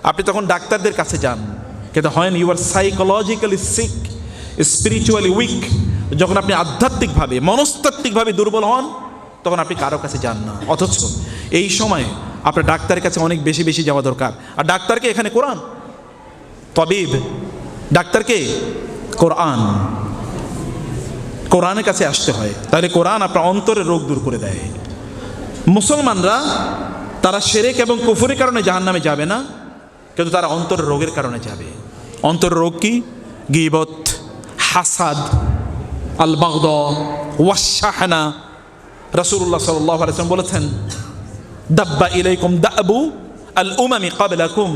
আপনি তখন ডাক্তারদের কাছে যান, কিন্তু হয় you are psychologically sick, spiritually weak, যখন আপনি আধ্যাত্মিকভাবে মনস্তাত্ত্বিকভাবে দুর্বল হন, তখন আপনি কারো কাছে যান না। অথচ এই সময় আপনার ডাক্তারের কাছে অনেক বেশি বেশি যাওয়া দরকার। আর ডাক্তারকে এখানে কোরআন, তবিব ডাক্তারকে কোরআন, কোরআনের কাছে আসতে হয়। তাহলে কোরআন আপনার অন্তরের রোগ দূর করে দেয়। মুসলমানরা তারা শিরক এবং কুফরের কারণে জাহান্নামে যাবে না, কিন্তু তারা অন্তরের রোগের কারণে যাবে। অন্তরের রোগ কি? গীবত, হাসাদ, আল বাগদা, ওয়াশাহনা। রাসূলুল্লাহ সাল্লাল্লাহু আলাইহি ওয়াসাল্লাম বলেছেন, দাব্বা ইলাইকুম দাবু আল উমামি ক্বাবলাকুম,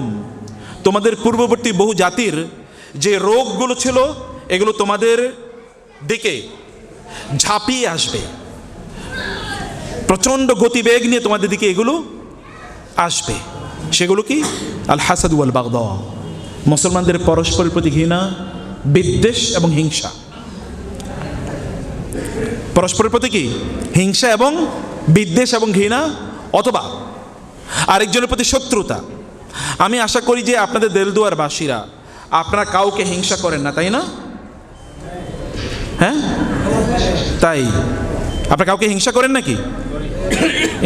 তোমাদের পূর্ববর্তী বহু জাতির যে রোগগুলো ছিল এগুলো তোমাদের দিকে ঝাঁপিয়ে আসবে, প্রচণ্ড গতিবেগ নিয়ে তোমাদের দিকে এগুলো আসবে। সেগুলো কি? আল হাসাদ ওয়াল বাগদা, মুসলমানদের পরস্পরের প্রতি ঘৃণা, বিদ্বেষ এবং হিংসা। পরস্পরের প্রতি কি? হিংসা এবং বিদ্বেষ এবং ঘৃণা, অথবা আরেকজনের প্রতি শত্রুতা। আমি আশা করি যে আপনাদের দেলদুয়ার বাসীরা আপনারা কাউকে হিংসা করেন না, তাই না? হ্যাঁ, তাই আপনারা কাউকে হিংসা করেন নাকি?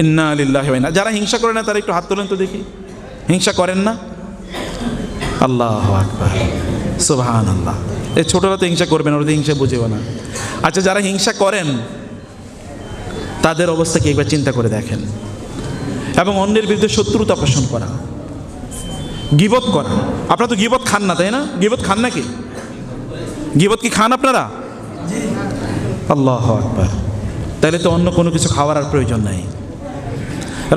ইন্না লিল্লাহি ওয়া ইন্না। যারা হিংসা করে না তারা একটু হাত তোলেন তো দেখি। হিংসা করেন না? আল্লাহু আকবার, সুবহানাল্লাহ। এই ছোটরা তো হিংসা করবেন, ওরা তো হিংসা বুঝেও না। আচ্ছা, যারা হিংসা করেন তাদের অবস্থা কি একবার চিন্তা করে দেখেন। এবং অন্যের বিরুদ্ধে শত্রুতা পোষণ করা, গীবত করা। আপনারা তো গীবত খান না, তাই না? গীবত খান নাকি? গীবত কি খান আপনারা? আল্লাহু আকবার। তাহলে তো অন্য কোনো কিছু খাওয়ার আর প্রয়োজন নাই।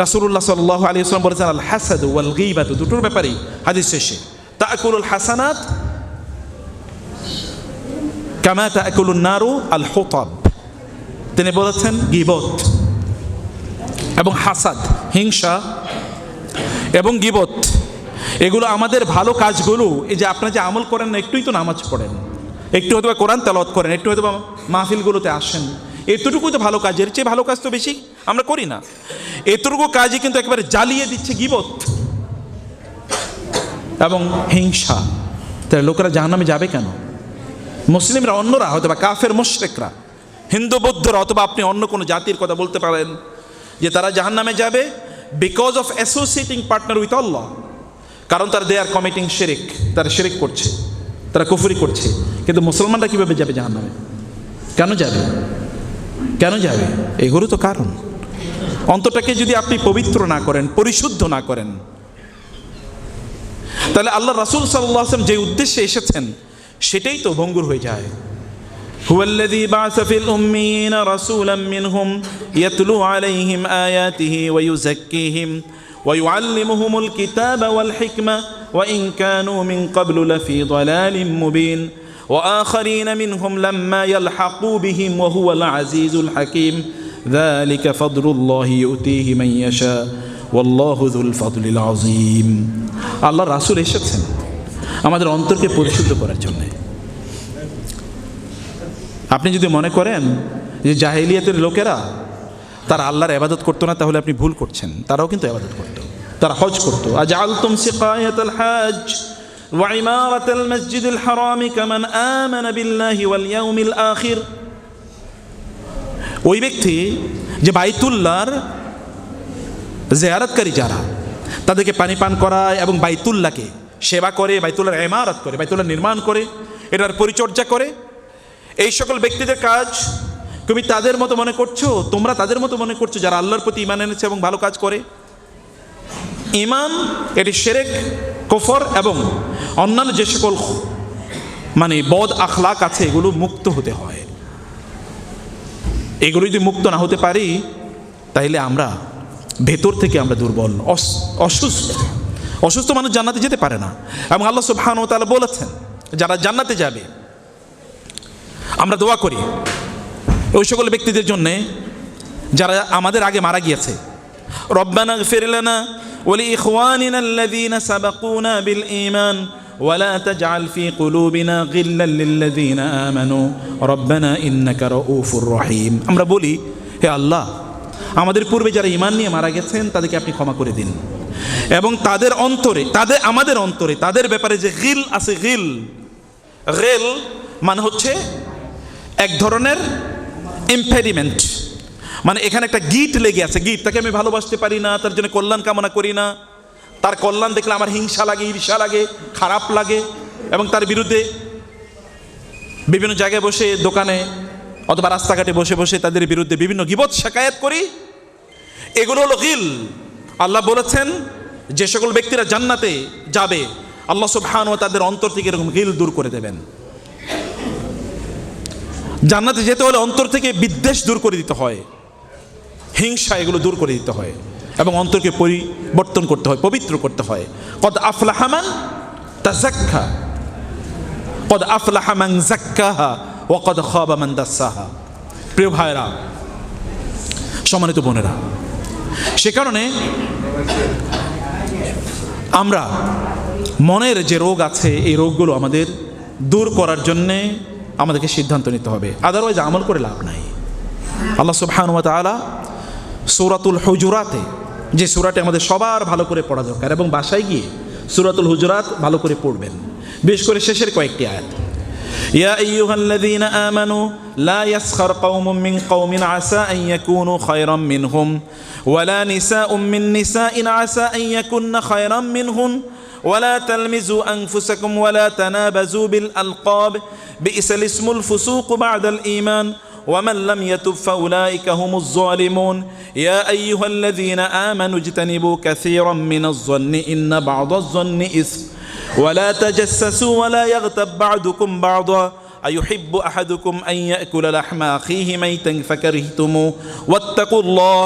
রাসূলুল্লাহ সাল্লাল্লাহু আলাইহি ওয়াসাল্লাম বলেছেন, আল হাসাদ ওয়াল গীবাতু, দুটোর ব্যাপারেই হাদিস শেষে, তাকুলুল হাসানাত কামা তাকুলুন নারু আল হুতাব। তিনি বলেছেন গীবত এবং হাসাদ, হিংসা এবং গীবত, এগুলো আমাদের ভালো কাজগুলো, এই যে আপনারা যে আমল করেন না, একটুই তো নামাজ পড়েন, একটু হয়তো কোরআন তেলাওয়াত করেন, একটু হয়তো মাহফিলগুলোতে আসেন, এতটুকুই তো ভালো কাজ। এর চেয়ে ভালো কাজ তো বেশি আমরা করি না। এতটুকু কাজই কিন্তু একেবারে জ্বালিয়ে দিচ্ছে গীবত এবং হিংসা। তাহলে লোকেরা জাহান্নামে যাবে কেন? মুসলিমরা, অন্যরা হয়তো বা কাফের মুশরিকরা, হিন্দু বৌদ্ধরা, অথবা আপনি অন্য কোনো জাতির কথা বলতে পারেন যে তারা জাহান্নামে যাবে বিকজ অফ অ্যাসোসিয়েটিং পার্টনার উইথ আল্লাহ। কারণ তারা দে আর কমিটিং শিরক, তারা শিরক করছে, তারা কুফরি করছে। কিন্তু মুসলমানরা কীভাবে যাবে জাহান্নামে? কেন যাবে? কেন যাবে? এগুলো তো কারণ। অন্তরটাকে যদি আপনি পবিত্র না করেন, পরিশুদ্ধ না করেন, তাহলে আল্লাহ রাসূল সাল্লাল্লাহু আলাইহি ওয়াসাল্লাম যে উদ্দেশ্যে এসেছেন সেটাই তো ভঙ্গুর হয়ে যায়। হুয়াল্লাযী বা'আসা ফিল উম্মিয়িনা রাসূলাম মিনহুম ইয়াতলু আলাইহিম আয়াতিহি ওয়া ইউযাক্কিহিম ওয়া ইউআল্লিমুহুমুল কিতাবা ওয়াল হিকমা ওয়া ইন কানু মিন ক্বাবলু লাফী যালালিম মুবিন ওয়া আখারিনা মিনহুম লাম্মা ইয়ালহাকু বিহিম ওয়া হুয়াল আজিজুল হাকীম যালিকা ফাদলুল্লাহি ইউতিহি মান ইয়াশা ওয়াল্লাহু যুল ফাদলিল আযীম। আল্লাহ রাসূল এসেছেন আমাদের অন্তরকে পরিশুদ্ধ করার জন্য। আপনি যদি মনে করেন যে জাহেলিয়াতের লোকেরা তারা আল্লাহর ইবাদত করতো না, তাহলে আপনি ভুল করছেন। তারাও কিন্তু ইবাদত করতো, তারা হজ করতো। আজআলতুম সিকায়াতাল হজ ওয়া ইমারাতাল মসজিদিল হারাম কামান আমানা বিল্লাহি ওয়াল ইয়াউমিল আখির। ওই ব্যক্তি যে বাইতুল্লাহর জিয়ারতকারী যারা, তাদেরকে পানি পান করায় এবং বাইতুল্লাহকে সেবা করে, বাইতুল্লাহর ইমারত করে, বাইতুল্লাহ নির্মাণ করে, এটার পরিচর্যা করে, এই সকল ব্যক্তিদের কাজ তুমি তাদের মতো মনে করছো, তোমরা তাদের মতো মনে করছো যারা আল্লাহর প্রতি ঈমান এনেছে এবং ভালো কাজ করে। ঈমান এটি শিরক, কুফর এবং অন্যান্য যে সকল বদ আখলাক আছে এগুলো মুক্ত হতে হয়। এগুলো যদি মুক্ত না হতে পারি তাহলে আমরা ভেতর থেকে আমরা দুর্বল, অসুস্থ মানুষ জান্নাতে যেতে পারে না। এবং আল্লাহ সুবহানাহু ওয়া তাআলা বলেছেন যারা জান্নাতে যাবে, আমরা দোয়া করি ওই সকল ব্যক্তিদের জন্যে যারা আমাদের আগে মারা গিয়েছে। রব্বানা ইগফির লানা ওয়া লিইখওয়ানিনা আল্লাযীনা সাবাকুনা বিল ঈমান ওয়া লা তাজআল ফী কুলুবিনা গিল্লাল লিল্লাযীনা আমানু রব্বানা ইন্নাকা রাউফুর রহিম। আমরা বলি, হে আল্লাহ, আমাদের পূর্বে যারা ঈমান নিয়ে মারা গেছেন তাদেরকে আপনি ক্ষমা করে দিন, এবং তাদের অন্তরে, আমাদের অন্তরে তাদের ব্যাপারে যে গিল আছে, গিল মানে হচ্ছে এক ধরনের ইম্পেডিমেন্ট, মানে এখানে একটা গিট লেগে আছে, গিট। তাকে আমি ভালোবাসতে পারি না, তার জন্য কল্যাণ কামনা করি না, তার কল্যাণ দেখলে আমার হিংসা লাগে, ঈর্ষা লাগে, খারাপ লাগে, এবং তার বিরুদ্ধে বিভিন্ন জায়গায় বসে, দোকানে অথবা রাস্তাঘাটে বসে বসে তাদের বিরুদ্ধে বিভিন্ন গীবত শিকায়াত করি। এগুলো হলো গিল। আল্লাহ বলেছেন যে সকল ব্যক্তিরা জান্নাতে যাবে, আল্লাহ সুবহানাহু ওয়া তাআলা তাদের অন্তর থেকে এরকম গিল দূর করে দেবেন। জান্নাতে যেতে হলে অন্তর থেকে বিদ্বেষ দূর করে দিতে হয়, হিংসা এগুলো দূর করে দিতে হয়, এবং অন্তরকে পরিবর্তন করতে হয়, পবিত্র করতে হয়। কদ আফলাহা মান তাযাক্কা, কদ আফলাহা মান যাক্কাহা ওয়া কদ খাবা মান দাসসাহা। প্রিয় ভাইরা, সম্মানিত বোনেরা, সে কারণে আমরা মনের যে রোগ আছে, এই রোগগুলো আমাদের দূর করার জন্যে আমাদেরকে সিদ্ধান্ত নিতে হবে, আদারওয়াইজ আমল করে লাভ নাই। আল্লাহ সুবহানাহু ওয়া তাআলা সূরাতুল হুজুরাতে, যে সূরাটি আমাদের সবার ভালো করে পড়া দরকার, এবং বাসায় গিয়ে সূরাতুল হুজুরাত ভালো করে পড়বেন, বিশেষ করে শেষের কয়েকটি আয়াত। ইয়া আইয়ুহাল্লাযীনা আমানু লা ইয়াসখার কওমুম মিন কওমিন আসা আন ইয়াকুনু খায়রাম মিনহুম ওয়ালা নিসাউম মিন নিসাইন আসা আন ইয়াকুননা খায়রাম মিনহুন ওয়ালা তালমিজু আনফুসাকুম ওয়ালা তানাবাজু বিল আলকাব বিইসাল ইসমুল ফুসুক বা'দাল ঈমান ومن لم يتب فأولئك هم الظالمون يا أيها الذين آمنوا اجتنبوا كثيرا من الظن إن بعض الظن إثم ولا تجسسوا ولا يغتب بعضكم بعضا أيحب أحدكم أن يأكل لحم أخيه ميتا فكرهتموه واتقوا الله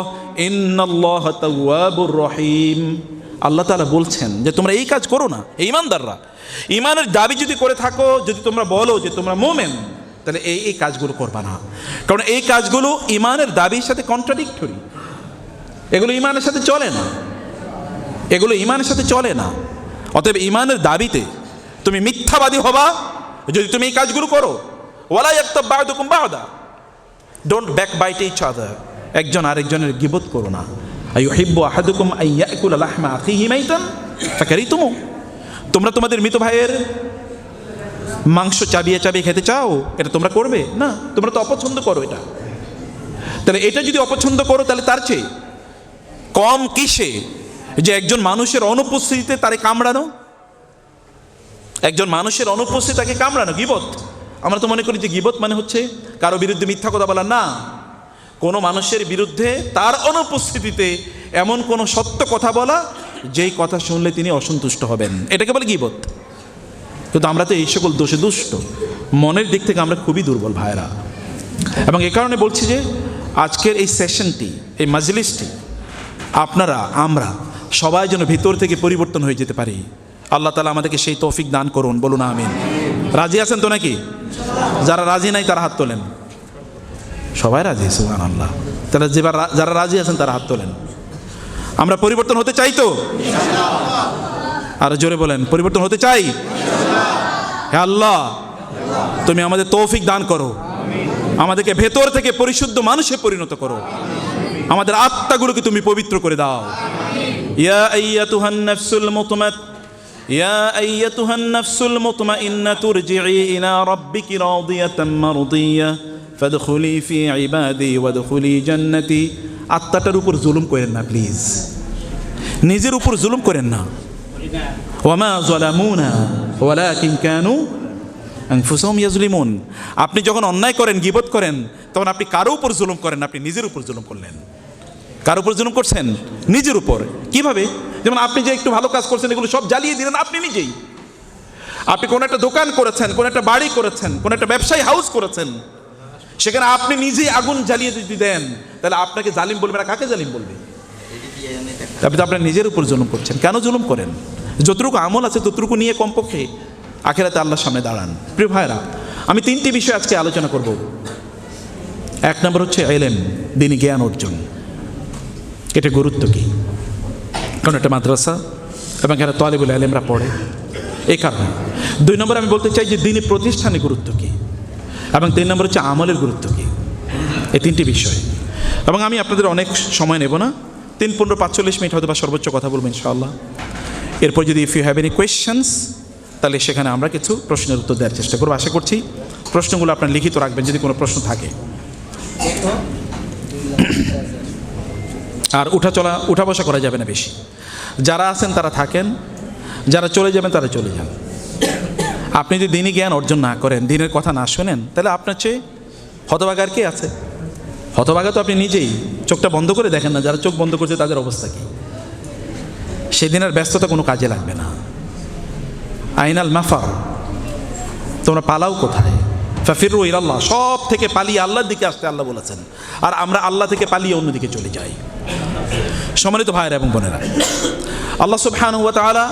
إن الله تواب رحيم। আল্লাহ তাআলা বলছেন যে তোমরা এই কাজ করো না, ঈমানদাররা, ঈমানের দাবি যদি করে থাকো, যদি তোমরা বলো যে তোমরা মুমিন, তাহলে এই কাজগুলো করবা না, কারণ এই কাজগুলো ঈমানের দাবির সাথে কন্ট্রাডিক্টরি, এগুলো ঈমানের সাথে চলে না, এগুলো ঈমানের সাথে চলে না। অতএব ঈমানের দাবিতে তুমি মিথ্যাবাদী হবা যদি তুমি এই কাজগুলো করো। ওয়ালা ইয়াগতাব বা'দুকুম বা'দা, ডোন্ট ব্যাকবাইট ইচ আদার, একজন আরেকজনের গীবত করো না। আইয়ুহিব্বু আহাদুকুম আন ইয়াকুলা লাহমা আখিহি মাইতান ফাকারিতুমু, তোমরা তোমাদের মৃত ভাইয়ের মাংস চাবিয়ে চাবিয়ে খেতে চাও, এটা তোমরা করবে না, তোমরা তো অপছন্দ করো এটা। তাহলে এটা যদি অপছন্দ করো, তাহলে তার চেয়ে কম কিসে যে একজন মানুষের অনুপস্থিতিতে তারে কামড়ানো, একজন মানুষের অনুপস্থিতি তাকে কামড়ানো গীবত। আমরা তো মনে করি যে গীবত মানে হচ্ছে কারো বিরুদ্ধে মিথ্যা কথা বলা, না, কোনো মানুষের বিরুদ্ধে তার অনুপস্থিতিতে এমন কোনো সত্য কথা বলা যেই কথা শুনলে তিনি অসন্তুষ্ট হবেন, এটাকে বলে গীবত। কিন্তু আমরা তো এই সকল দোষে দুষ্ট, মনের দিক থেকে আমরা খুবই দুর্বল ভাইরা, এবং এ কারণে বলছি যে আজকের এই সেশনটি, এই মাজলিসটি, আপনারা আমরা সবাই যেন ভিতর থেকে পরিবর্তন হয়ে যেতে পারি। আল্লাহ তাআলা আমাদেরকে সেই তৌফিক দান করুন, বলুন আমিন। রাজি আছেন তো নাকি? যারা রাজি নাই তারা হাত তোলেন। সবাই রাজি, সুবহানাল্লাহ। তাহলে যারা রাজি আছেন তারা হাত তোলেন। আমরা পরিবর্তন হতে চাই তো? আর জোরে বলেন, পরিবর্তন হতে চাই। হে আল্লাহ, তুমি আমাদের তৌফিক দান করো, আমাদেরকে ভেতর থেকে পরিশুদ্ধ মানুষে পরিণত করো, আমাদের আত্মাগুলোকে তুমি পবিত্র করে দাও। ইয়া আইয়াতুহান নাফসুল মুতমাইন্নাহ, ইয়া আইয়াতুহান নাফসুল মুতমাইন্নাহ ইরজিই ইলা রাব্বিকি রাদিয়াতাম মারদিয়াহ ফাদখুলি ফি ইবাদি ওয়াদখুলি জান্নাতি। আত্মাটার উপর জুলুম করেন না প্লিজ, নিজের উপর জুলুম করেন না। ওয়ামা যালামুনা ওয়ালাকিন কানু আনফুসাহুম ইয়াজলিমুন। আপনি যখন অন্যায় করেন, গীবত করেন, তখন আপনি কারো উপর জুলুম করেন, আপনি নিজের উপর জুলুম করলেন। কার উপর জুলুম করছেন? নিজের উপর। কিভাবে? যেমন আপনি যে একটু ভালো কাজ করছেন, এগুলো সব জ্বালিয়ে দিলেন আপনি নিজেই। আপনি কোনো একটা দোকান করেছেন, কোনো একটা বাড়ি করেছেন, কোনো একটা ব্যবসায়ী হাউস করেছেন, সেখানে আপনি নিজেই আগুন জ্বালিয়ে যদি দেন, তাহলে আপনাকে জালিম বলবে না, কাকে জালিম বলবে? আপনি তো আপনার নিজের উপর জুলুম করছেন। কেন জুলুম করেন? যতটুকু আমল আছে ততটুকু নিয়ে কমপক্ষে আখিরাতে আল্লাহর সামনে দাঁড়ান। প্রিয় ভাইরা, আমি 3টি বিষয় আজকে আলোচনা করব। 1 নম্বর হচ্ছে ইলম, দ্বীনি জ্ঞান অর্জন। এটা গুরুত্ব কি? কারণ একটা মাদ্রাসা এবং এখানে তালিবুল ইলমরা পড়ে, এই কারণে। 2 নম্বর আমি বলতে চাই যে দ্বীনি প্রতিষ্ঠানের গুরুত্ব কি, এবং 3 নম্বর হচ্ছে আমলের গুরুত্ব কি। এই 3টি বিষয়, এবং আমি আপনাদের অনেক সময় নেব না, 3-15-45 মিনিট হয়তো বা সর্বোচ্চ কথা বলবো ইনশাআল্লাহ। এরপর যদি if you have any questions, তাহলে সেখানে আমরা কিছু প্রশ্নের উত্তর দেওয়ার চেষ্টা করবো। আশা করছি প্রশ্নগুলো আপনার লিখিত রাখবেন যদি কোনো প্রশ্ন থাকে। আর উঠা বসা করা যাবে না বেশি। যারা আছেন তারা থাকেন, যারা চলে যাবেন তারা চলে যান। আপনি যদি দিনই জ্ঞান অর্জন না করেন, দিনের কথা না শোনেন, তাহলে আপনার চেয়ে হতভাগা আর কে আছে? হতভাগা তো আপনি নিজেই। চোখটা বন্ধ করে দেখেন না, যারা চোখ বন্ধ করছে তাদের অবস্থা কি। সেদিনের ব্যস্ততা কোনো কাজে লাগবে না। আইনাল মাফার, তোমরা পালাও কোথায়? ফাফিরু ইলাল্লাহ, সব থেকে পালিয়ে আল্লাহর দিকে আসতে আল্লাহ বলেছেন। আর আমরা আল্লাহ থেকে পালিয়ে অন্যদিকে চলে যাই। সম্মানিত ভাইয়েরা এবং বোনেরা, আল্লাহ সুবহানাহু ওয়া তাআলা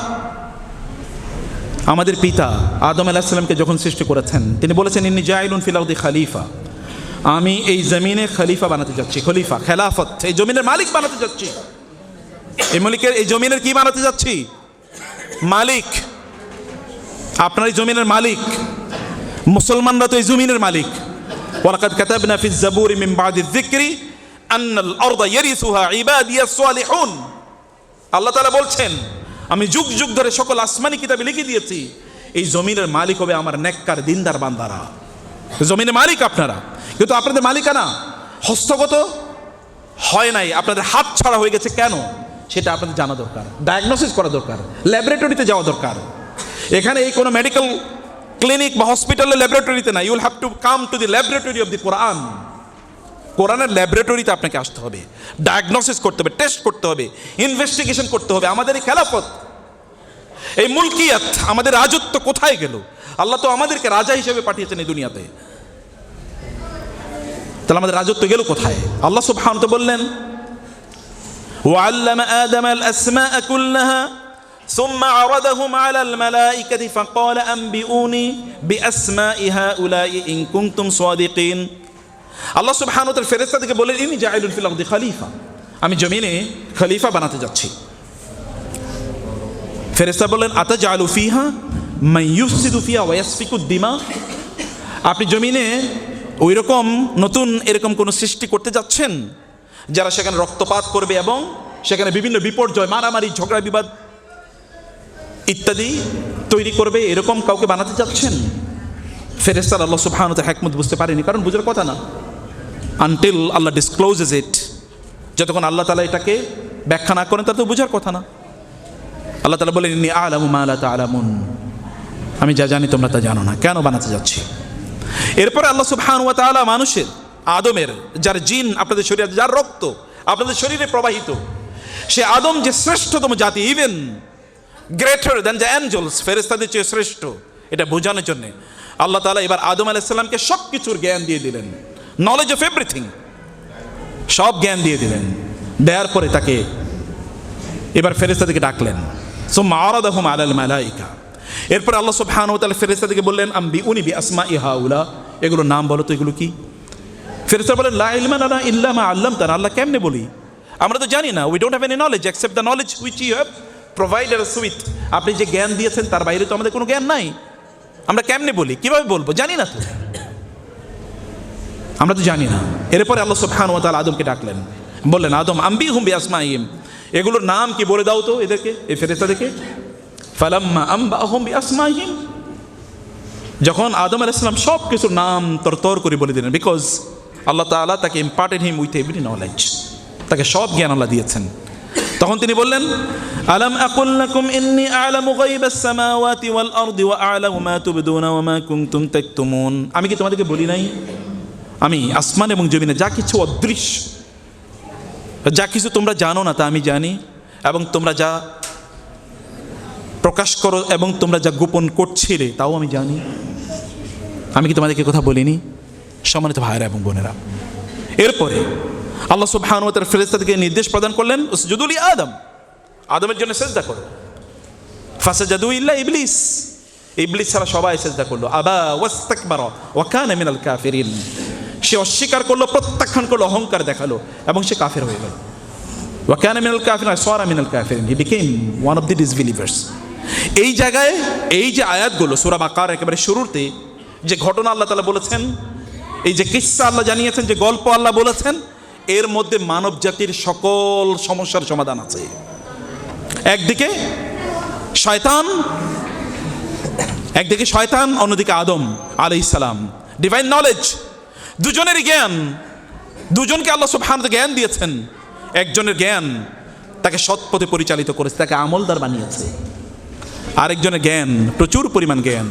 আমাদের পিতা আদম আলাইহিস সালামকে যখন সৃষ্টি করেছেন, তিনি বলেছেন ইন্নী জাইলুন ফিল আরদি খলিফা, আমি এই জমিনে খলিফা বানাতে যাচ্ছি। খলিফা, খেলাফত, এই জমিনের মালিক বানাতে যাচ্ছি। এই জমিনের কি বানাতে যাচ্ছি? মালিক। আপনার এই জমিনের মালিক। মুসলমানরা তো এই জমিনের মালিক। ওয়ালাকাদ কাতাবনা ফিজ জাবুরি মিন বাদি যিকরি আন্নাল আরদা ইয়ারিসুহা ইবাদিয়াস সালিহুন। আল্লাহ তাআলা বলছেন, আমি যুগ যুগ ধরে সকল আসমানি কিতাবে লিখে দিয়েছি, এই জমিনের মালিক হবে আমার নেককার দিনদার বান্দারা। জমিনের মালিক আপনারা, কিন্তু আপনাদের মালিকানা হস্তগত হয় নাই, আপনাদের হাত ছাড়া হয়ে গেছে। কেন? সেটা আপনাদের জানা দরকার, ডায়াগনোসিস করা দরকার, ল্যাবরেটরিতে যাওয়া দরকার। এখানে এই কোনো মেডিকেল ক্লিনিক বা হসপিটালের ল্যাবরেটরিতে না। You will have to come to the laboratory of the Quran. কোরআনের ল্যাবরেটরিতে আপনাকে আসতে হবে, ডায়াগনোসিস করতে হবে, টেস্ট করতে হবে, ইনভেস্টিগেশন করতে হবে। আমাদের এই খেলাফত, এই মুলকিয়াত, আমাদের রাজত্ব কোথায় গেল? আল্লাহ তো আমাদেরকে রাজা হিসেবে পাঠিয়েছেন এই দুনিয়াতে, তাহলে আমাদের রাজত্ব গেল কোথায়? আল্লাহ সুবহানাহু ওয়া তাআলা বললেন, وعلم آدم الأسماء كلها ثم عرضهم على الملائكة فقال أنبئوني بأسماء هؤلاء إن كنتم صادقين। আল্লাহ সুবহানাহু ওয়া তাআলা ফেরেশতাদেরকে বলেন, ইন্নী জাইলুন ফিল আরদি খলিফা, আমি জমিনে খলিফা বানাতে যাচ্ছি। ফেরেশতা বললেন, আতাজআলু ফিহা মান ইউফসিদু ফিহা ওয়া ইয়াসফিকুদ দিমা, আপনি জমিনে ওইরকম নতুন এরকম কোন সৃষ্টি করতে যাচ্ছেন যারা সেখানে রক্তপাত করবে এবং সেখানে বিভিন্ন বিপর্যয়, মারামারি, ঝগড়া বিবাদ ইত্যাদি তৈরি করবে, এরকম কাউকে বানাতে যাচ্ছেন? ফেরেশতারা আল্লাহ সুবহানাহু ওয়া তাআলা হিকমত বুঝতে পারেনি, কারণ বুঝার কথা না। আনটিল আল্লাহ ডিসক্লোজেস ইট, যতক্ষণ আল্লাহ তাআলা এটাকে ব্যাখ্যা না করেন তার তো বুঝার কথা না। আল্লাহ তাআলা বলেন, ইন্নী আ'লামু মা লা তা'লামুন, আমি যা জানি তোমরা তা জানো না, কেন বানাতে যাচ্ছি। এরপরে আল্লাহ সুবহানাহু ওয়া তাআলা মানুষের, আদমের, যার জিন আপনাদের শরীরে, যার রক্ত আপনাদের শরীরে প্রবাহিত, সে আদম যে শ্রেষ্ঠতম জাতি, even greater than the angels, ফেরেশতাদের চেয়ে শ্রেষ্ঠ, এটা বোঝানোর জন্য আল্লাহ তাআলা এবার আদম আলাইহিস সালামকে সব কিছুর জ্ঞান দিয়ে দিলেন, নলেজ অফ এভরিথিং, সব জ্ঞান দিয়ে দিলেন। দেওয়ার পরে তাকে এবার ফেরেশতাদেরকে ডাকলেন, সুম্মা আরাদাহুম আলাল মালাইকা, এরপর আল্লাহ সুবহানাহু ওয়া তাআলা ফেরেশতাদেরকে বললেন, আম্বিউনি বিআসমাই হাউলা, এগুলো নাম বলো তো, এগুলো কি? ফেরেশতারা বলেন, লা ইলমা লানা ইল্লা মা আল্লামতানা, আল্লাহ কেমনে বলি, আমরা তো জানি না, we don't have any knowledge except the knowledge which you have provided us with, আপনি যে জ্ঞান দিয়েছেন তার বাইরে তো আমাদের কোনো জ্ঞান নাই, আমরা কেমনে বলি, কিভাবে বলবো, জানি না তো, আমরা তো জানি না। এরপরে আল্লাহ সুবহানাহু ওয়া তাআলা আদমকে ডাকলেন, বললেন, আদম আম্বিহুম বিআসমাইহিম, এগুলোর নাম কি বলে দাও তো এদেরকে, এই ফেরেশতাদেরকে। ফালাম্মা আম্বাহুম বিআসমাইহিম, যখন আদম আলাইহিস সালাম সব কিছুর নাম তরতর করে বলে দিলেন, বিকজ আল্লাহ তাআলা তাকে ইম্পার্টেড হিম উইথ এভরি নলেজ, তাকে সব জ্ঞান আল্লাহ দিয়েছেন। তখন তিনি বললেন, আলাম আকুল লাকুম ইন্নী আ'লামু গায়বাস সামাওয়াতি ওয়াল আরদি ওয়া আ'লামু মা তুবদুনা ওয়া মা কুনতুম তাকতুমুন, আমি কি তোমাদেরকে বলি নাই আমি আসমান এবং জমিনে যা কিছু অদৃশ্য, যা কিছু তোমরা জানো না তা আমি জানি, এবং তোমরা যা প্রকাশ করো এবং তোমরা যা গোপন করছিলে তাও আমি জানি, আমি কি তোমাদেরকে কথা বলিনি? সম্মানিত ভাইরা এবং বোনেরা, এরপরে আল্লাহ সুবহানাহু ওয়া তাআলা ফেরেশতাদেরকে নির্দেশ প্রদান করলেন, উসজুদু লি আদম, আদমের জন্য সিজদা করো। ফাসাজাদু ইল্লা ইবলিস, ইবলিস ছাড়া সবাই সিজদা করলো। আবা ওয়াস্তাকবারা ওয়া কানা মিনাল কাফিরিন, সে অস্বীকার করলো, প্রত্যাখ্যান করলো, অহংকার দেখালো এবং সে কাফের হয়ে গেল। ওয়া কানা মিনাল কাফিরিন, সারা মিনাল কাফিরিন, he became one of the disbelievers. এই জায়গায় এই যে আয়াতগুলো সূরা বাকারার একেবারে শুরুতে যে ঘটনা আল্লাহ তাআলা বলেছেন, এই যে কিসসা আল্লাহ জানিয়েছেন, যে গল্প আল্লাহ বলেছেন, এর মধ্যে মানব জাতির সকল সমস্যার সমাধান আছে। একদিকে শয়তান, অন্যদিকে আদম আলাইহিস সালাম। ডিভাইন নলেজ, দুজনেরই জ্ঞান, দুজনকে আল্লাহ সুবহানাহু ওয়া তাআলা জ্ঞান দিয়েছেন। একজনের জ্ঞান তাকে সৎ পথে পরিচালিত করেছে, তাকে আমলদার বানিয়েছে। আরেকজনের জ্ঞান প্রচুর পরিমাণ জ্ঞান,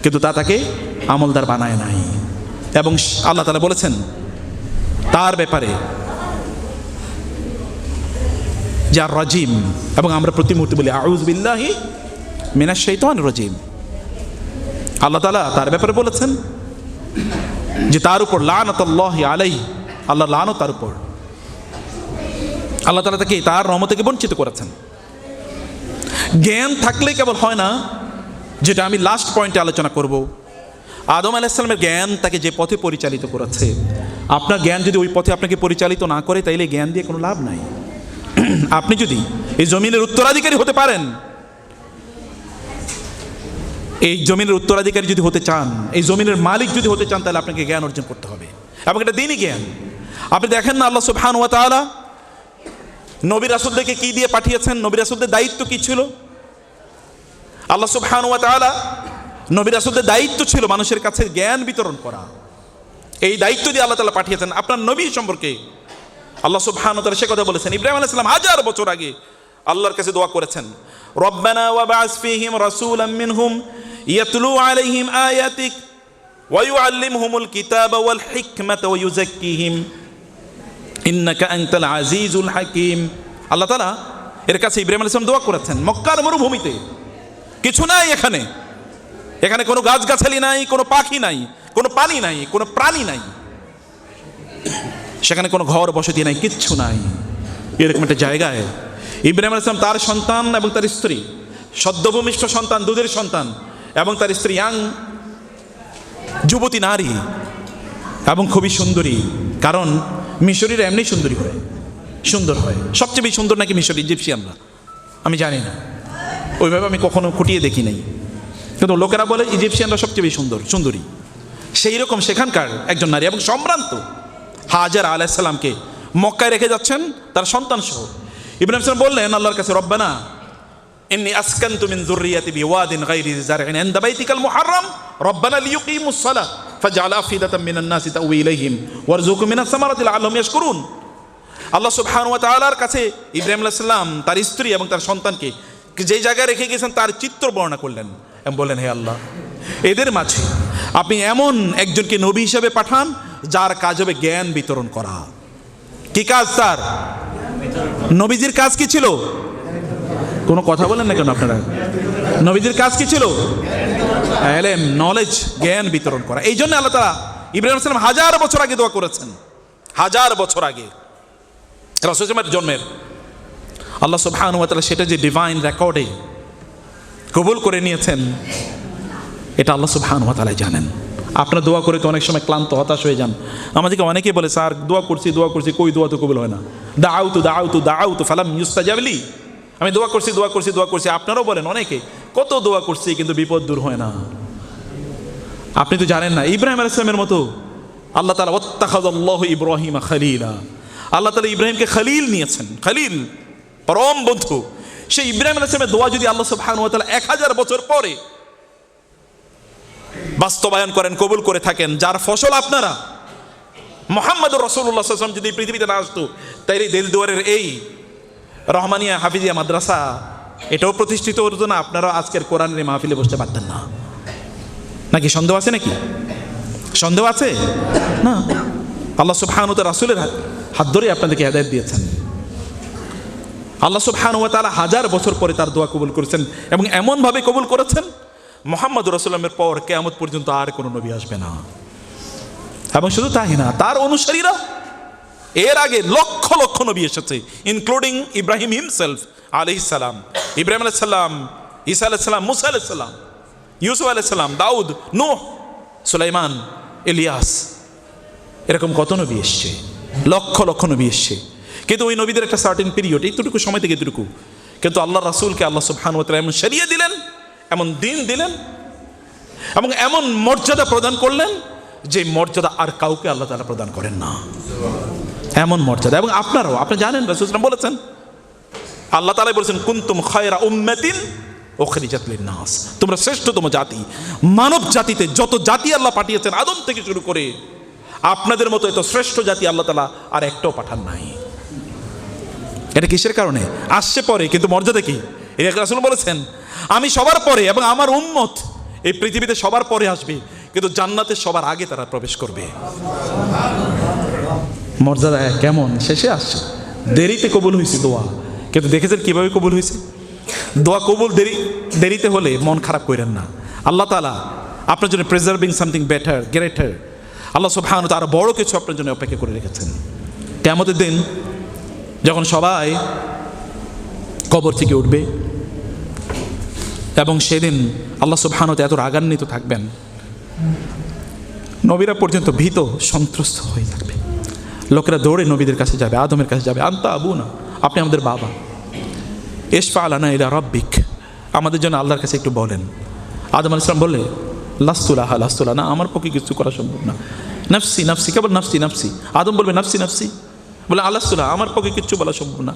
কিন্তু তাকে আমলদার বানায় নাই। এবং আল্লাহ তাআলা বলেছেন তার ব্যাপারে যা রাজিম, এবং আমরা প্রতি মুহূর্তে বলি আউযু বিল্লাহি মিনাশ শাইতানির রাজিম। আল্লাহ তাআলা তার ব্যাপারে বলেছেন যে তার উপর লানাতুল্লাহি আলাইহি, আল্লাহ লানত তার উপর। আল্লাহ তাআলা তাকে তার রহমত থেকে বঞ্চিত করেছেন। জ্ঞান থাকলে কেবল হয় না, যেটা আমি লাস্ট পয়েন্টে আলোচনা করব। আদম আলাইহিস সালামের জ্ঞান তাকে যে পথে পরিচালিত করেছে, আপনার জ্ঞান যদি ওই পথে আপনাকে পরিচালিত না করে, তাইলে জ্ঞান দিয়ে কোনো লাভ নাই। আপনি যদি এই জমিনের উত্তরাধিকারী হতে পারেন, এই জমিনের উত্তরাধিকারী যদি হতে চান, এই জমিনের মালিক যদি হতে চান, তাহলে আপনাকে জ্ঞান অর্জন করতে হবে, এবং এটা দ্বীনি জ্ঞান। আপনি দেখেন না আল্লাহ সুবহানাহু ওয়া তাআলা নবী রাসূলদেরকে কি দিয়ে পাঠিয়েছেন? নবী রাসূলদের দায়িত্ব কি ছিল? আল্লাহ সুবহানাহু ওয়া তাআলা নবী রাসূলদের দায়িত্ব ছিল মানুষের কাছে জ্ঞান বিতরণ করা। এই দায়িত্ব দিয়ে আল্লাহ তাআলা পাঠিয়েছেন। আপনার নবী সম্পর্কে আল্লাহ সুবহানাহু ওয়া তাআলা সে কথা বলেছেন। ইব্রাহিম আলাইহিস সালাম 1000 বছর আগে আল্লাহর কাছে দোয়া করেছেন, রব্বানা ওয়াবআস ফীহিম রাসূলাম মিনহুম ইয়াতলু আলাইহিম আয়াতিক ওয়া ইউআল্লিমুহুমুল কিতাবা ওয়াল হিকমাতা ওয়া ইউযাক্কিহিম ইন্নাকা আনতাল আজিজুল হাকীম। আল্লাহ তাআলা এর কাছে ইব্রাহিম আলাইহিস সালাম দোয়া করেছেন। মক্কার মরুভূমিতে কিছু নাই, এখানে কোনো গাছগাছালি নাই, কোনো পাখি নাই, কোনো পানি নাই, কোনো প্রাণী নাই, সেখানে কোনো ঘর বসতি নাই, কিচ্ছু নাই। এরকম একটা জায়গায় ইব্রাহিম আলাইহিস সালাম, তার সন্তান এবং তার স্ত্রী, সদ্যভূমিষ্ঠ সন্তান, দুধের সন্তান, এবং তার স্ত্রী ইয়াং যুবতী নারী, এবং খুবই সুন্দরী। কারণ মিশরীরা এমনি সুন্দর হয়। সবচেয়ে বেশি সুন্দর নাকি মিশর, ইজিপশিয়ানরা, আমি জানি না, ওইভাবে আমি কখনো খুঁটিয়ে দেখি নাই, কিন্তু লোকেরা বলে ইজিপশিয়ানরা সবচেয়ে বেশি সুন্দরী। সেই রকম সেখানকার একজন নারী, এবং সম্ভ্রান্ত হাজার আলাইহিস সালামকে মক্কায় রেখে যাচ্ছেন তার সন্তান সহ। ইব্রাহিম আলাইহিস সালাম বললেন আল্লাহর কাছে, রব্বানা ইন্নী আসকানতু মিন যুররিয়াতি বিওয়াদিন গায়রি যি জারইন ইনদা বাইতিকাল মুহাররাম রব্বানা লিয়ুকিমুস সালাহ ফাজআল আফিদাতাম মিনান নাসি তাউই ইলাইহিম ওয়ারযুকহুম মিনাস সামারাতি লাআল্লাহুম ইয়াশকুরুন। আল্লাহ সুবহানাহু ওয়া তাআলার কাছে ইব্রাহিম আলাইহিস সালাম তার স্ত্রী এবং তার সন্তানকে যেই জায়গায় রেখে গেছেন তার চিত্র বর্ণনা করলেন এবং বললেন, হে আল্লাহ, এদের মাঝে আপনি এমন একজনকে নবী হিসেবে পাঠান যার কাজ হবে জ্ঞান বিতরণ করা। কি কাজ তার? নবীজির কাজ কি ছিল? কোনো কথা বলেন না কেন আপনারা? নবীজির কাজ কি ছিল? ইলম, নলেজ, জ্ঞান বিতরণ করা। এই জন্য আল্লাহ তাআলা ইব্রাহিম আলাইহিস সালাম 1000 বছর আগে দোয়া করেছেন, 1000 বছর আগে রাসূলের জন্মের। আল্লাহ সুবহানাহু ওয়া তাআলা সেটা যে ডিভাইন রেকর্ডে কবুল করে নিয়েছেন, এটা আল্লাহ সুবহানাহু ওয়া তাআলা জানেন। আপনারা দোয়া করে তো অনেক সময় ক্লান্ত, হতাশ হয়ে যান। আমাদেরকে অনেকেই বলে, স্যার দোয়া করছি, কই দোয়া তো কবুল হয় না। দাআউতু ফালাম ইউস্তাজাব লি। আমি দোয়া করছি। আপনারাও বলেন অনেকে, কত দোয়া করছি কিন্তু বিপদ দূর হয় না। আপনি তো জানেন না, ইব্রাহিম আলাইহিস সালামের মতো আল্লাহ তাআলা ওয়াত্তাখাযাল্লাহু ইব্রাহিমা খলিলা, আল্লাহ তাআলা ইব্রাহিমকে খলিল নিয়েছেন, খলিল, পরম বন্ধু। সেই ইব্রাহিম আলাইহিস সালামের দোয়া যদি আল্লাহ সুবহানাহু ওয়া তাআলা 1000 বছর পরে বাস্তবায়ন করেন, কবুল করে থাকেন, যার ফসল আপনারা, মুহাম্মদুর রাসূলুল্লাহ সাল্লাল্লাহু আলাইহি ওয়াসাল্লাম যদি পৃথিবীতে না আসতো, তাইলে দেলদুয়ারের এই রহমানিয়া হাফিজিয়া মাদ্রাসা এটাও প্রতিষ্ঠিত হতো না, আপনারা আজকের কোরআনের মাহফিলে বসতে পারতেন না। নাকি সন্দেহ আছে? সন্দেহ আছে না? আল্লাহ সুবহানাহু ওয়া তাআলা রাসূলের হাত ধরে আপনাদেরকে হেদায়েত দিয়েছেন। আল্লাহ সুবহানাহু ওয়া তাআলা 1000 বছর পরে তার দোয়া কবুল করেছেন, এবং এমনভাবে কবুল করেছেন মুহাম্মদুর রাসূলুল্লাহের পর কিয়ামত পর্যন্ত আর কোনো নবী আসবে না। এবং শুধু তাই না, তার অনুসারীরা, এর আগে লক্ষ লক্ষ নবী এসেছে, ইনক্লুডিং ইব্রাহিম হিমসেলফ আলাইহিস সালাম। ইব্রাহিম আলাইহিস সালাম, ঈসা আলাইহিস সালাম, মুসা আলাইহিস সালাম, ইউসুফ আলাইহিস সালাম, দাউদ, নূহ, সুলাইমান, ইলিয়াস, এরকম কত নবী এসছে, লক্ষ লক্ষ নবী এসছে। কিন্তু ওই নবীদের একটা সার্টেন পিরিয়ড, এইটুকু সময় থেকে এতটুকু, কিন্তু আল্লাহ রাসূলকে আল্লাহ সুবহানাহু ওয়া তাআলা এমন শরিয়া দিলেন, এমন দিন দিলেন, এবং এমন মর্যাদা প্রদান করলেন যে মর্যাদা আর কাউকে আল্লাহ তাআলা প্রদান করেন না। এমন মর্যাদা। এবং আপনারাও আপনি জানেন রাসূল সাল্লাল্লাহু আলাইহি ওয়াসাল্লাম বলেছেন, আল্লাহ তাআলা বলেছেন কুনতুম খায়রা উম্মাতিন উখরিজাত লিন-নাস, তোমরা শ্রেষ্ঠতম জাতি। মানব জাতিতে যত জাতি আল্লাহ পাঠিয়েছেন আদম থেকে শুরু করে, আপনাদের মতো এত শ্রেষ্ঠ জাতি আল্লাহ তাআলা আর একটাও পাঠান নাই। এটা কিসের কারণে আসছে পরে, কিন্তু মর্যাদা কি? এই রাসূল বলেছেন আমি সবার পরে এবং আমার উম্মত এই পৃথিবীতে সবার পরে আসবে, কিন্তু জান্নাতে সবার আগে তারা প্রবেশ করবে। মর্যাদা কেমন! শেষে আসছে, দেরিতে কবুল হয়েছে দোয়া, কিন্তু দেখেছেন কিভাবে কবুল হয়েছে। দোয়া কবুল দেরিতে হলে মন খারাপ করেন না। আল্লাহ তাআলা আপনার জন্য প্রিজার্ভিং সামথিং বেটার, গ্রেটার, আল্লাহ সুবহানাহু ওয়া তাআলা বড় কিছু আপনার জন্য অপেক্ষা করে রেখেছেন। কিয়ামতের দিন যখন সবাই কবর থেকে উঠবে এবং সেদিন আল্লাহ সুবহানাহু ওয়া তাআলা এত রাগান্বিত থাকবেন, নবীরা পর্যন্ত ভীত সন্ত্রস্ত হয়ে থাকবে। লোকেরা দৌড়ে নবীদের কাছে যাবে, আদমের কাছে যাবে, আনতা আবুনা, আপনি আমাদের বাবা, ইশফা লানা ইলা রাব্বিক, আমাদের জন্য আল্লাহর কাছে একটু বলেন। আদম আলাইহিস সালাম বললে লাস্তুলাহা লাস্তুলা, না আমার পক্ষে কিছু করা সম্ভব না, নাফসি নাফসি, কেবল নাফসি নাফসি। আদম বলবে নাফসি নাফসি, বলে আল্লাহতুল্লাহ আমার পক্ষে কিচ্ছু বলা সম্ভব না,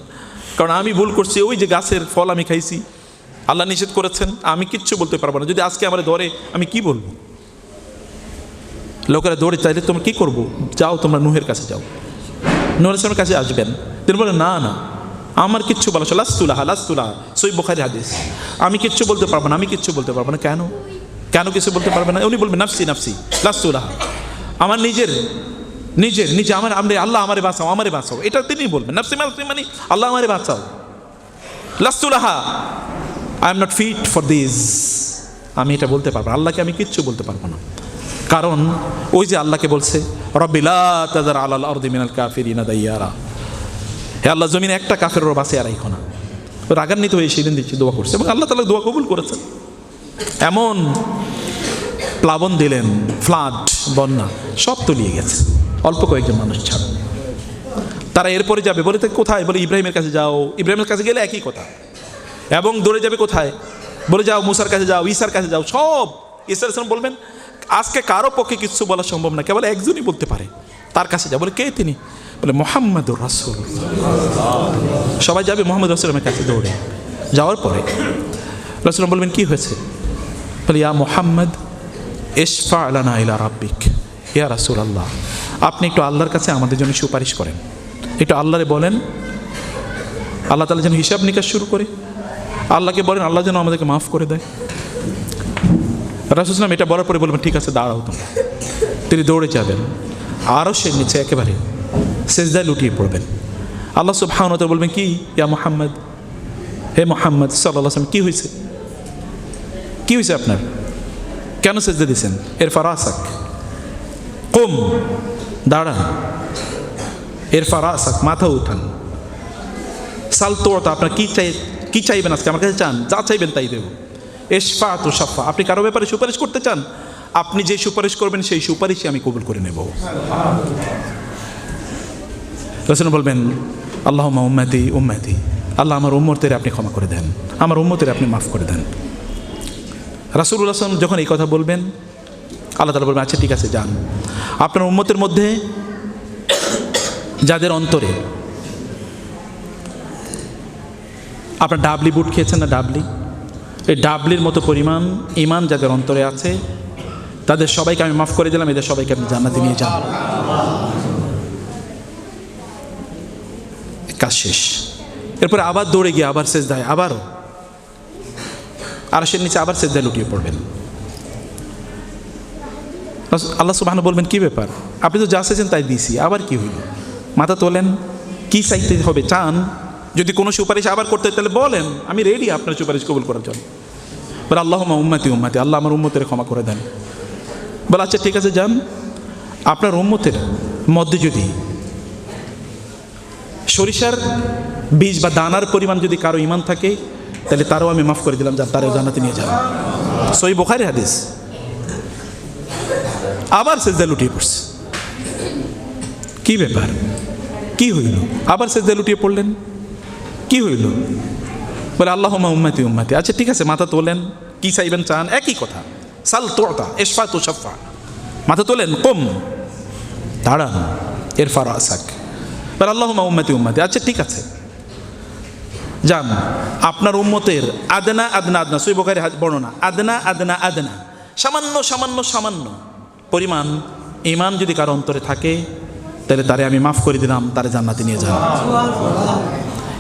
কারণ আমি ভুল করছি, ওই যে গাছের ফল আমি খাইছি, আল্লাহ নিষেধ করেছেন, আমি কিচ্ছু বলতে পারবো না। যদি আজকে আমার ধরে আমি কি বলবো? লোকেরা দৌড়ে চাইলে তোমরা কি করবো? যাও তোমরা নূহের কাছে যাও, নূহ আলাইহিস সালামের কাছে আসবেন। তিনি বলেন না না আমার কিচ্ছু বলা, লাস্তুলাহা লাস্তুলাহা, সহিহ বুখারী হাদিস, আমি কিচ্ছু বলতে পারবো না, আমি কিচ্ছু বলতে পারবো না। কেন কেন কিছু বলতে পারবে না? উনি বলবেন নাফসি নাফসি লাস্তুলাহা, আমার নিজের নিজের নিজে আমার আল্লাহ আমারে বাঁচাও, আমারে বাঁচাও, এটা তিনি বলবেন। নাফসি নাফসি মানে আল্লাহ আমারে বাঁচাও, লাস্তুলাহা I am not fit for this, আমি এটা বলতে পারবো, আল্লাহকে আমি কিচ্ছু বলতে পারবো না। কারণ ওই যে আল্লাহকে বলছে রব্বি লা তাযার আলাল আরদি মিনাল কাফিরিনা দাইয়ারা, হে আল্লাহ জমিনে একটা কাফেরও বাঁচিয়ে রাখো না। রাগান্বিত হয়ে সেদিন দিচ্ছি দোয়া করছে এবং আল্লাহ তাআলা দোয়া কবুল করেছেন। এমন প্লাবন দিলেন, ফ্লাড, বন্যা, সব তলিয়ে গেছে অল্প কয়েকজন মানুষ ছাড়া। তারা এরপরে যাবে, বলে কোথায়? বলে ইব্রাহিমের কাছে যাও। ইব্রাহিমের কাছে গেলে একই কথা, এবং দৌড়ে যাবে কোথায়? বলে যাও মুসার কাছে যাও, ঈসার কাছে যাও। সব ঈসা আলাইহিস সালাম বলবেন আজকে কারো পক্ষে কিছু বলা সম্ভব না, কেবল একজনই বলতে পারে, তার কাছে যাও। বলে কে তিনি? বলে মুহাম্মাদুর রাসূল। সবাই যাবে মুহাম্মদ রাসূলের কাছে দৌড়ে যাওয়ার পরে রাসূল বলবেন কি হয়েছে? বলে ইয়া মুহাম্মদ ইশফা লানা ইলা রাব্বিক, ইয়া রাসূলুল্লাহ আপনি একটু আল্লাহর কাছে আমাদের জন্য সুপারিশ করেন, একটু আল্লাহরে বলেন আল্লাহ তাআলা যেন হিসাব নিকাশ শুরু করে, আল্লাহকে বলেন আল্লাহ যেন আমাদেরকে মাফ করে দেয়। রাসূল সাল্লাল্লাহু এটা বলার পরে বলবেন ঠিক আছে দাঁড়াও তোমরা। তিনি দৌড়ে যাবেন, আরও সে নিচে একেবারে সেজদায় লুটিয়ে পড়বেন। আল্লাহ সুবহানাহু ওয়া তাআলা বলবেন কি? ইয়া মুহাম্মদ, হে মুহাম্মদ সাল্লাল্লাহু আলাইহি ওয়াসাল্লাম কি হয়েছে? কি হয়েছে আপনার? কেন সেজদা দিয়েছেন? এর ফারাসাক, কুম, দাঁড়ান, এর ফারাসাক, মাথা উঠান, সাল তোতা, আপনার কি চাইবেন আজকে আমার কাছে? চান যা চাইবেন তাই দেব। ইশফা তু শাফা, আপনি কারো ব্যাপারে সুপারিশ করতে চান, আপনি যে সুপারিশ করবেন সেই সুপারিশই আমি কবুল করে নেব। রাসূল বলবেন আল্লাহুম্মা উম্মতি উম্মতি, আল্লাহ আমার উম্মতের আপনি ক্ষমা করে দেন, আমার উম্মতের আপনি মাফ করে দেন। রাসূলুল্লাহ সাল্লাল্লাহু আলাইহি ওয়াসাল্লাম যখন এই কথা বলবেন, আল্লাহ তাআলা বলবেন আচ্ছা ঠিক আছে যান, আপনার উম্মতের মধ্যে যাদের অন্তরে আপনার ডাবলি বুট খেয়েছেন না, ডাবলি, এই ডাবলির মতো পরিমাণ ঈমান যাদের অন্তরে আছে তাদের সবাইকে আমি মাফ করে দিলাম, এদের সবাইকে আপনি জান্নাতে নিয়ে যান। কাজ শেষ। এরপরে আবার দৌড়ে গিয়ে আবার সেজদায়, আবারও আরশের নিচে আবার সেজদায় লুটিয়ে পড়বেন। আল্লাহ সুবহানাহু বলবেন কি ব্যাপার? আপনি তো যা চাইছেন তাই দিয়েছি, আবার কি হইল? মাথা তোলেন, কি চাইতে হবে? চান যদি কোনো সুপারিশ আবার করতে হয় তাহলে বলেন, আমি রেডি আপনার সুপারিশ কবুল করার জন্য। বলে আল্লাহুম্মা উম্মতি উম্মতি, আল্লাহ আমার উম্মতের ক্ষমা করে দেন। বলে আচ্ছা ঠিক আছে যান, আপনার উম্মতের মধ্যে যদি সরিষার বীজ বা দানার পরিমাণ যদি কারো ঈমান থাকে তাহলে তারও আমি মাফ করে দিলাম, যান তারও জান্নাতে নিয়ে যান। সহিহ বুখারী হাদিস। আবার সেজদায় লুটিয়ে পড়ছে। কি ব্যাপার? কি হইল? আবার সেজদায় লুটিয়ে পড়লেন, কি হইল? বলে আল্লাহুম্মা উম্মতি উম্মতি। আচ্ছা ঠিক আছে, মাথা তোলেন, কি চাইবেন চান, একই কথা, সাল তুতা ইশফা তু শাফা। মাথা তোলেন, কুম, দাঁড়ান, এর ফারাসাক, বলে আল্লাহুম্মা উম্মতি উম্মতি। আচ্ছা ঠিক আছে, যান আপনার উম্মতের আদনা আদনা আদনা, সহিহ বুখারী বর্ণনা, আদনা আদনা আদনা, সামান্য সামান্য সামান্য পরিমাণ ঈমান যদি কারো অন্তরে থাকে, তাহলে তারে আমি মাফ করে দিলাম, তারে জান্নাতে নিয়ে যান।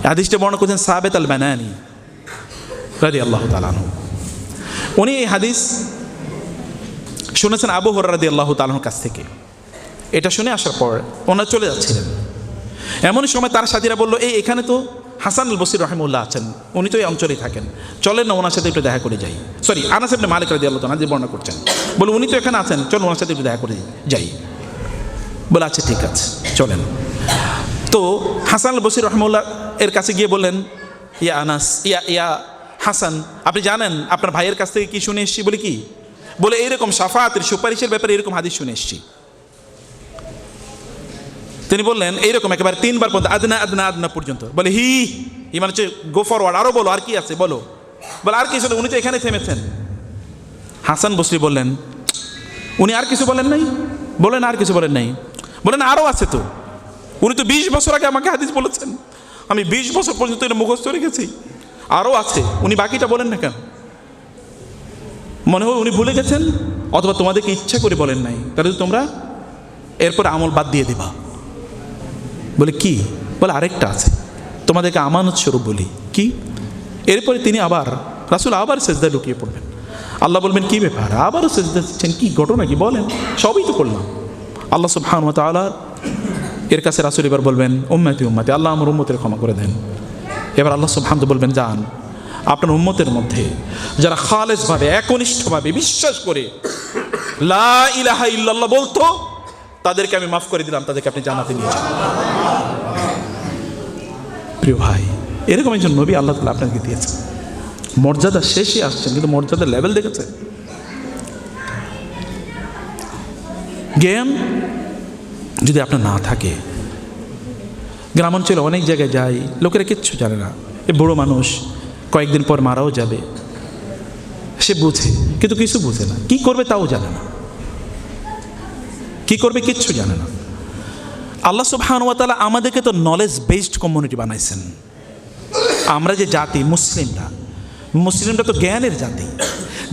হাদিসটা বর্ণনা করেছেন সাবিত আল বানানি রাদিয়াল্লাহু তাআলা আনহু। উনি এই হাদিস শুনেছেন আবু হুরায়রা রাদিয়াল্লাহু তাআলা আনহুর কাছ থেকে। এটা শুনে আসার পর ওনারা চলে যাচ্ছিলেন, এমনই সময় তার সাথীরা বলল, এখানে তো হাসান আল বসরি রাহিমাহুল্লাহ আছেন, উনি তো এই অঞ্চলেই থাকেন, চলেন না ওনার সাথে একটু দেখা করে যাই। সরি, আনাস ইবনে মালিক রাদিয়াল্লাহু তাআলা যে বর্ণনা করছেন, বলে উনি তো এখানে আছেন, চল ওনার সাথে একটু দেখা করে যাই। বলে আচ্ছা ঠিক আছে চলেন। তো হাসান আল বসরি রাহিমাহুল্লাহ এর কাছে গিয়ে বললেন, ইয়া আনাস, ইয়া হাসান, আপনি জানেন আপনার ভাইয়ের কাছ থেকে কি শুনে এসেছি? বলে কি? বলে এইরকম শাফাআতের সুপারিশের ব্যাপারে এরকম হাদিস শুনে এসেছি। তিনি বললেন এইরকম একেবারে 3 বার পর্যন্ত, আদনা আদনা আদনা পর্যন্ত। বলে হি মানে হচ্ছে গো ফরওয়ার্ড, আরো বলো, আর কি আছে বলো। বলে আর কিছু, উনি তো এখানে থেমেছেন। হাসান বসরি বললেন, উনি আর কিছু বলেন নাই? বলেন আর কিছু বলেন নাই? বলেন আরো আছে তো, উনি তো 20 বছর আগে আমাকে হাদিস বলেছেন, আমি 20 বছর পর্যন্ত এটা মুখস্থ রেখেছি, আরো আছে, উনি বাকিটা বলেন না কেন? মনে হয় উনি ভুলে গেছেন, অথবা তোমাদেরকে ইচ্ছা করে বলেন নাই, তাহলে তোমরা এরপর আমল বাদ দিয়ে দিবা। বলে কি? বলে আরেকটা আছে, তোমাদেরকে আমানত স্বরূপ বলি। কি? এরপরে তিনি আবার রাসূল আবার সেজদায় লুকিয়ে পড়বেন। আল্লাহ বলবেন কি ব্যাপার, আবারও সেজদা দিচ্ছেন, কি ঘটনা কি বলেন? সবই তো করলাম। আল্লাহ সুবহানাহু ওয়া তাআলা এর কাছে রাসূল এবার বলবেন, উম্মতি উম্মতি, আল্লাহ আমার উম্মতের ক্ষমা করে দেন। এবার আল্লাহ সুবহানাহু বলবেন, যান আপনার উম্মতের মধ্যে যারা খালেসভাবে একনিষ্ঠভাবে বিশ্বাস করে লা ইলাহা ইল্লাল্লাহ বলতো, তাদেরকে আমি মাফ করে দিলাম, তাদেরকে আপনি জান্নাতে নিয়ে যান। প্রিয় ভাই, এরকম একজন নবী আল্লাহ তাআলা আপনাকে দিয়েছেন। মর্যাদা শেষে আসছেন, কিন্তু মর্যাদার লেভেল দেখেছে। জ্ঞান যদি আপনার না থাকে, গ্রামাঞ্চলে অনেক জায়গায় যাই, লোকেরা কিচ্ছু জানে না, এ বুড়ো মানুষ কয়েকদিন পর মারাও যাবে, সে বুঝে কিন্তু কিছু বুঝে না, কি করবে তাও জানে না, কি করবে কিচ্ছু জানে না। আল্লাহ সুবহানাহু ওয়া তাআলা আমাদেরকে তো নলেজ বেসড কমিউনিটি বানাইছেন। আমরা যে জাতি মুসলিমরা তো জ্ঞানের জাতি।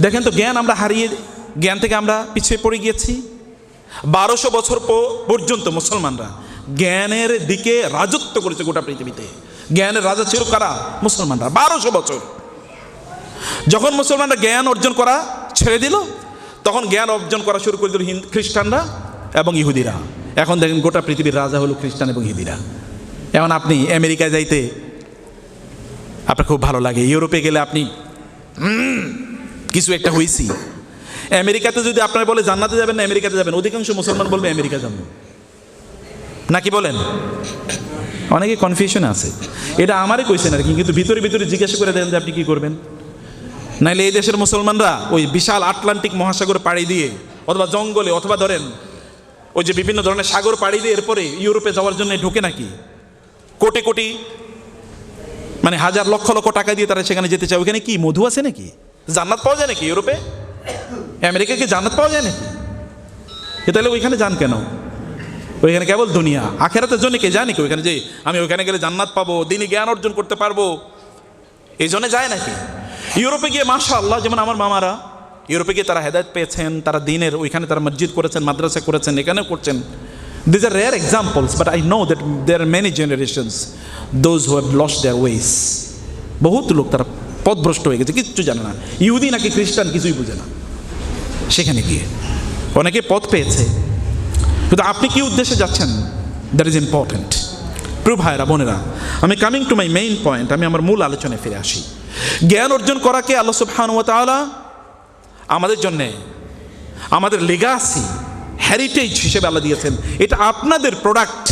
দেখেন তো, জ্ঞান আমরা হারিয়ে, জ্ঞান থেকে আমরা পিছিয়ে পড়ে গিয়েছি। 1200 বছর পর্যন্ত মুসলমানরা জ্ঞানের দিকে রাজত্ব করেছে গোটা পৃথিবীতে। জ্ঞানের রাজা ছিল কারা? মুসলমানরা। 1200 বছর। যখন মুসলমানরা জ্ঞান অর্জন করা ছেড়ে দিল, তখন জ্ঞান অর্জন করা শুরু করে দিল খ্রিস্টানরা এবং ইহুদিরা। এখন দেখেন গোটা পৃথিবীর রাজা হলো খ্রিস্টান এবং ইহুদিরা। এখন আপনি আমেরিকায় যাইতে আপনার খুব ভালো লাগে, ইউরোপে গেলে আপনি কিছু একটা হয়েছি। আমেরিকাতে যদি আপনার বলে জান্নাতে যাবেন না আমেরিকাতে যাবেন, অধিকাংশ মুসলমান বলবে আমেরিকা যাবেন, নাকি বলেন? অনেকে কনফিউশন আছে। এটা আমারই কইছেন আর কি, কিন্তু ভিতরে ভিতরে জিজ্ঞাসা করে দেন যে আপনি কি করবেন। নাইলে এই দেশের মুসলমানরা ওই বিশাল আটলান্টিক মহাসাগর পাড়ি দিয়ে, অথবা জঙ্গলে, অথবা ধরেন ওই যে বিভিন্ন ধরনের সাগর পাড়ি দিয়ে এরপরে ইউরোপে যাওয়ার জন্য ঢোকে নাকি? কোটি কোটি মানে হাজার লক্ষ লক্ষ টাকা দিয়ে তারা সেখানে যেতে চায়। ওইখানে কি মধু আছে নাকি? জান্নাত পাওয়া যায় নাকি ইউরোপে? আমেরিকায় কি জান্নাত পাওয়া যায় নাকি? তাহলে ওইখানে যান কেন? ওইখানে কেবল দুনিয়া, আখেরাতের জন্য কে যায় নাকি ওইখানে? যে আমি ওইখানে গেলে জান্নাত পাবো, দিনই জ্ঞান অর্জন করতে পারবো, এই জন্য যায় নাকি? ইউরোপে গিয়ে মাশাআল্লাহ, যেমন আমার মামারা ইউরোপে গিয়ে তারা হেদায়েত পেয়েছেন, তারা দিনের ওইখানে তারা মসজিদ করেছেন, মাদ্রাসা করেছেন, এখানেও করছেন। These are rare examples, but I know that there are many generations those who have lost their ways. বহুত লোক তারা পথভ্রষ্ট হয়ে গেছে, কিচ্ছু জানে না, ইহুদি নাকি খ্রিস্টান কিছুই বুঝে না। সেখানে গিয়ে অনেকে পথ পেয়েছে, কিন্তু আপনি কি উদ্দেশ্যে যাচ্ছেন, দ্যাট ইজ ইম্পর্টেন্ট। প্রিয় ভাইরা বোনেরা, আমি coming to my main point, আমি আমার মূল আলোচনায় ফিরে আসি। জ্ঞান অর্জন করাকে আল্লাহ সুবহানাহু ওয়া তাআলা আমাদের জন্যে, আমাদের লেগাসি, হেরিটেজ হিসেবে আল্লাহ দিয়েছেন। এটা আপনাদের প্রোডাক্ট,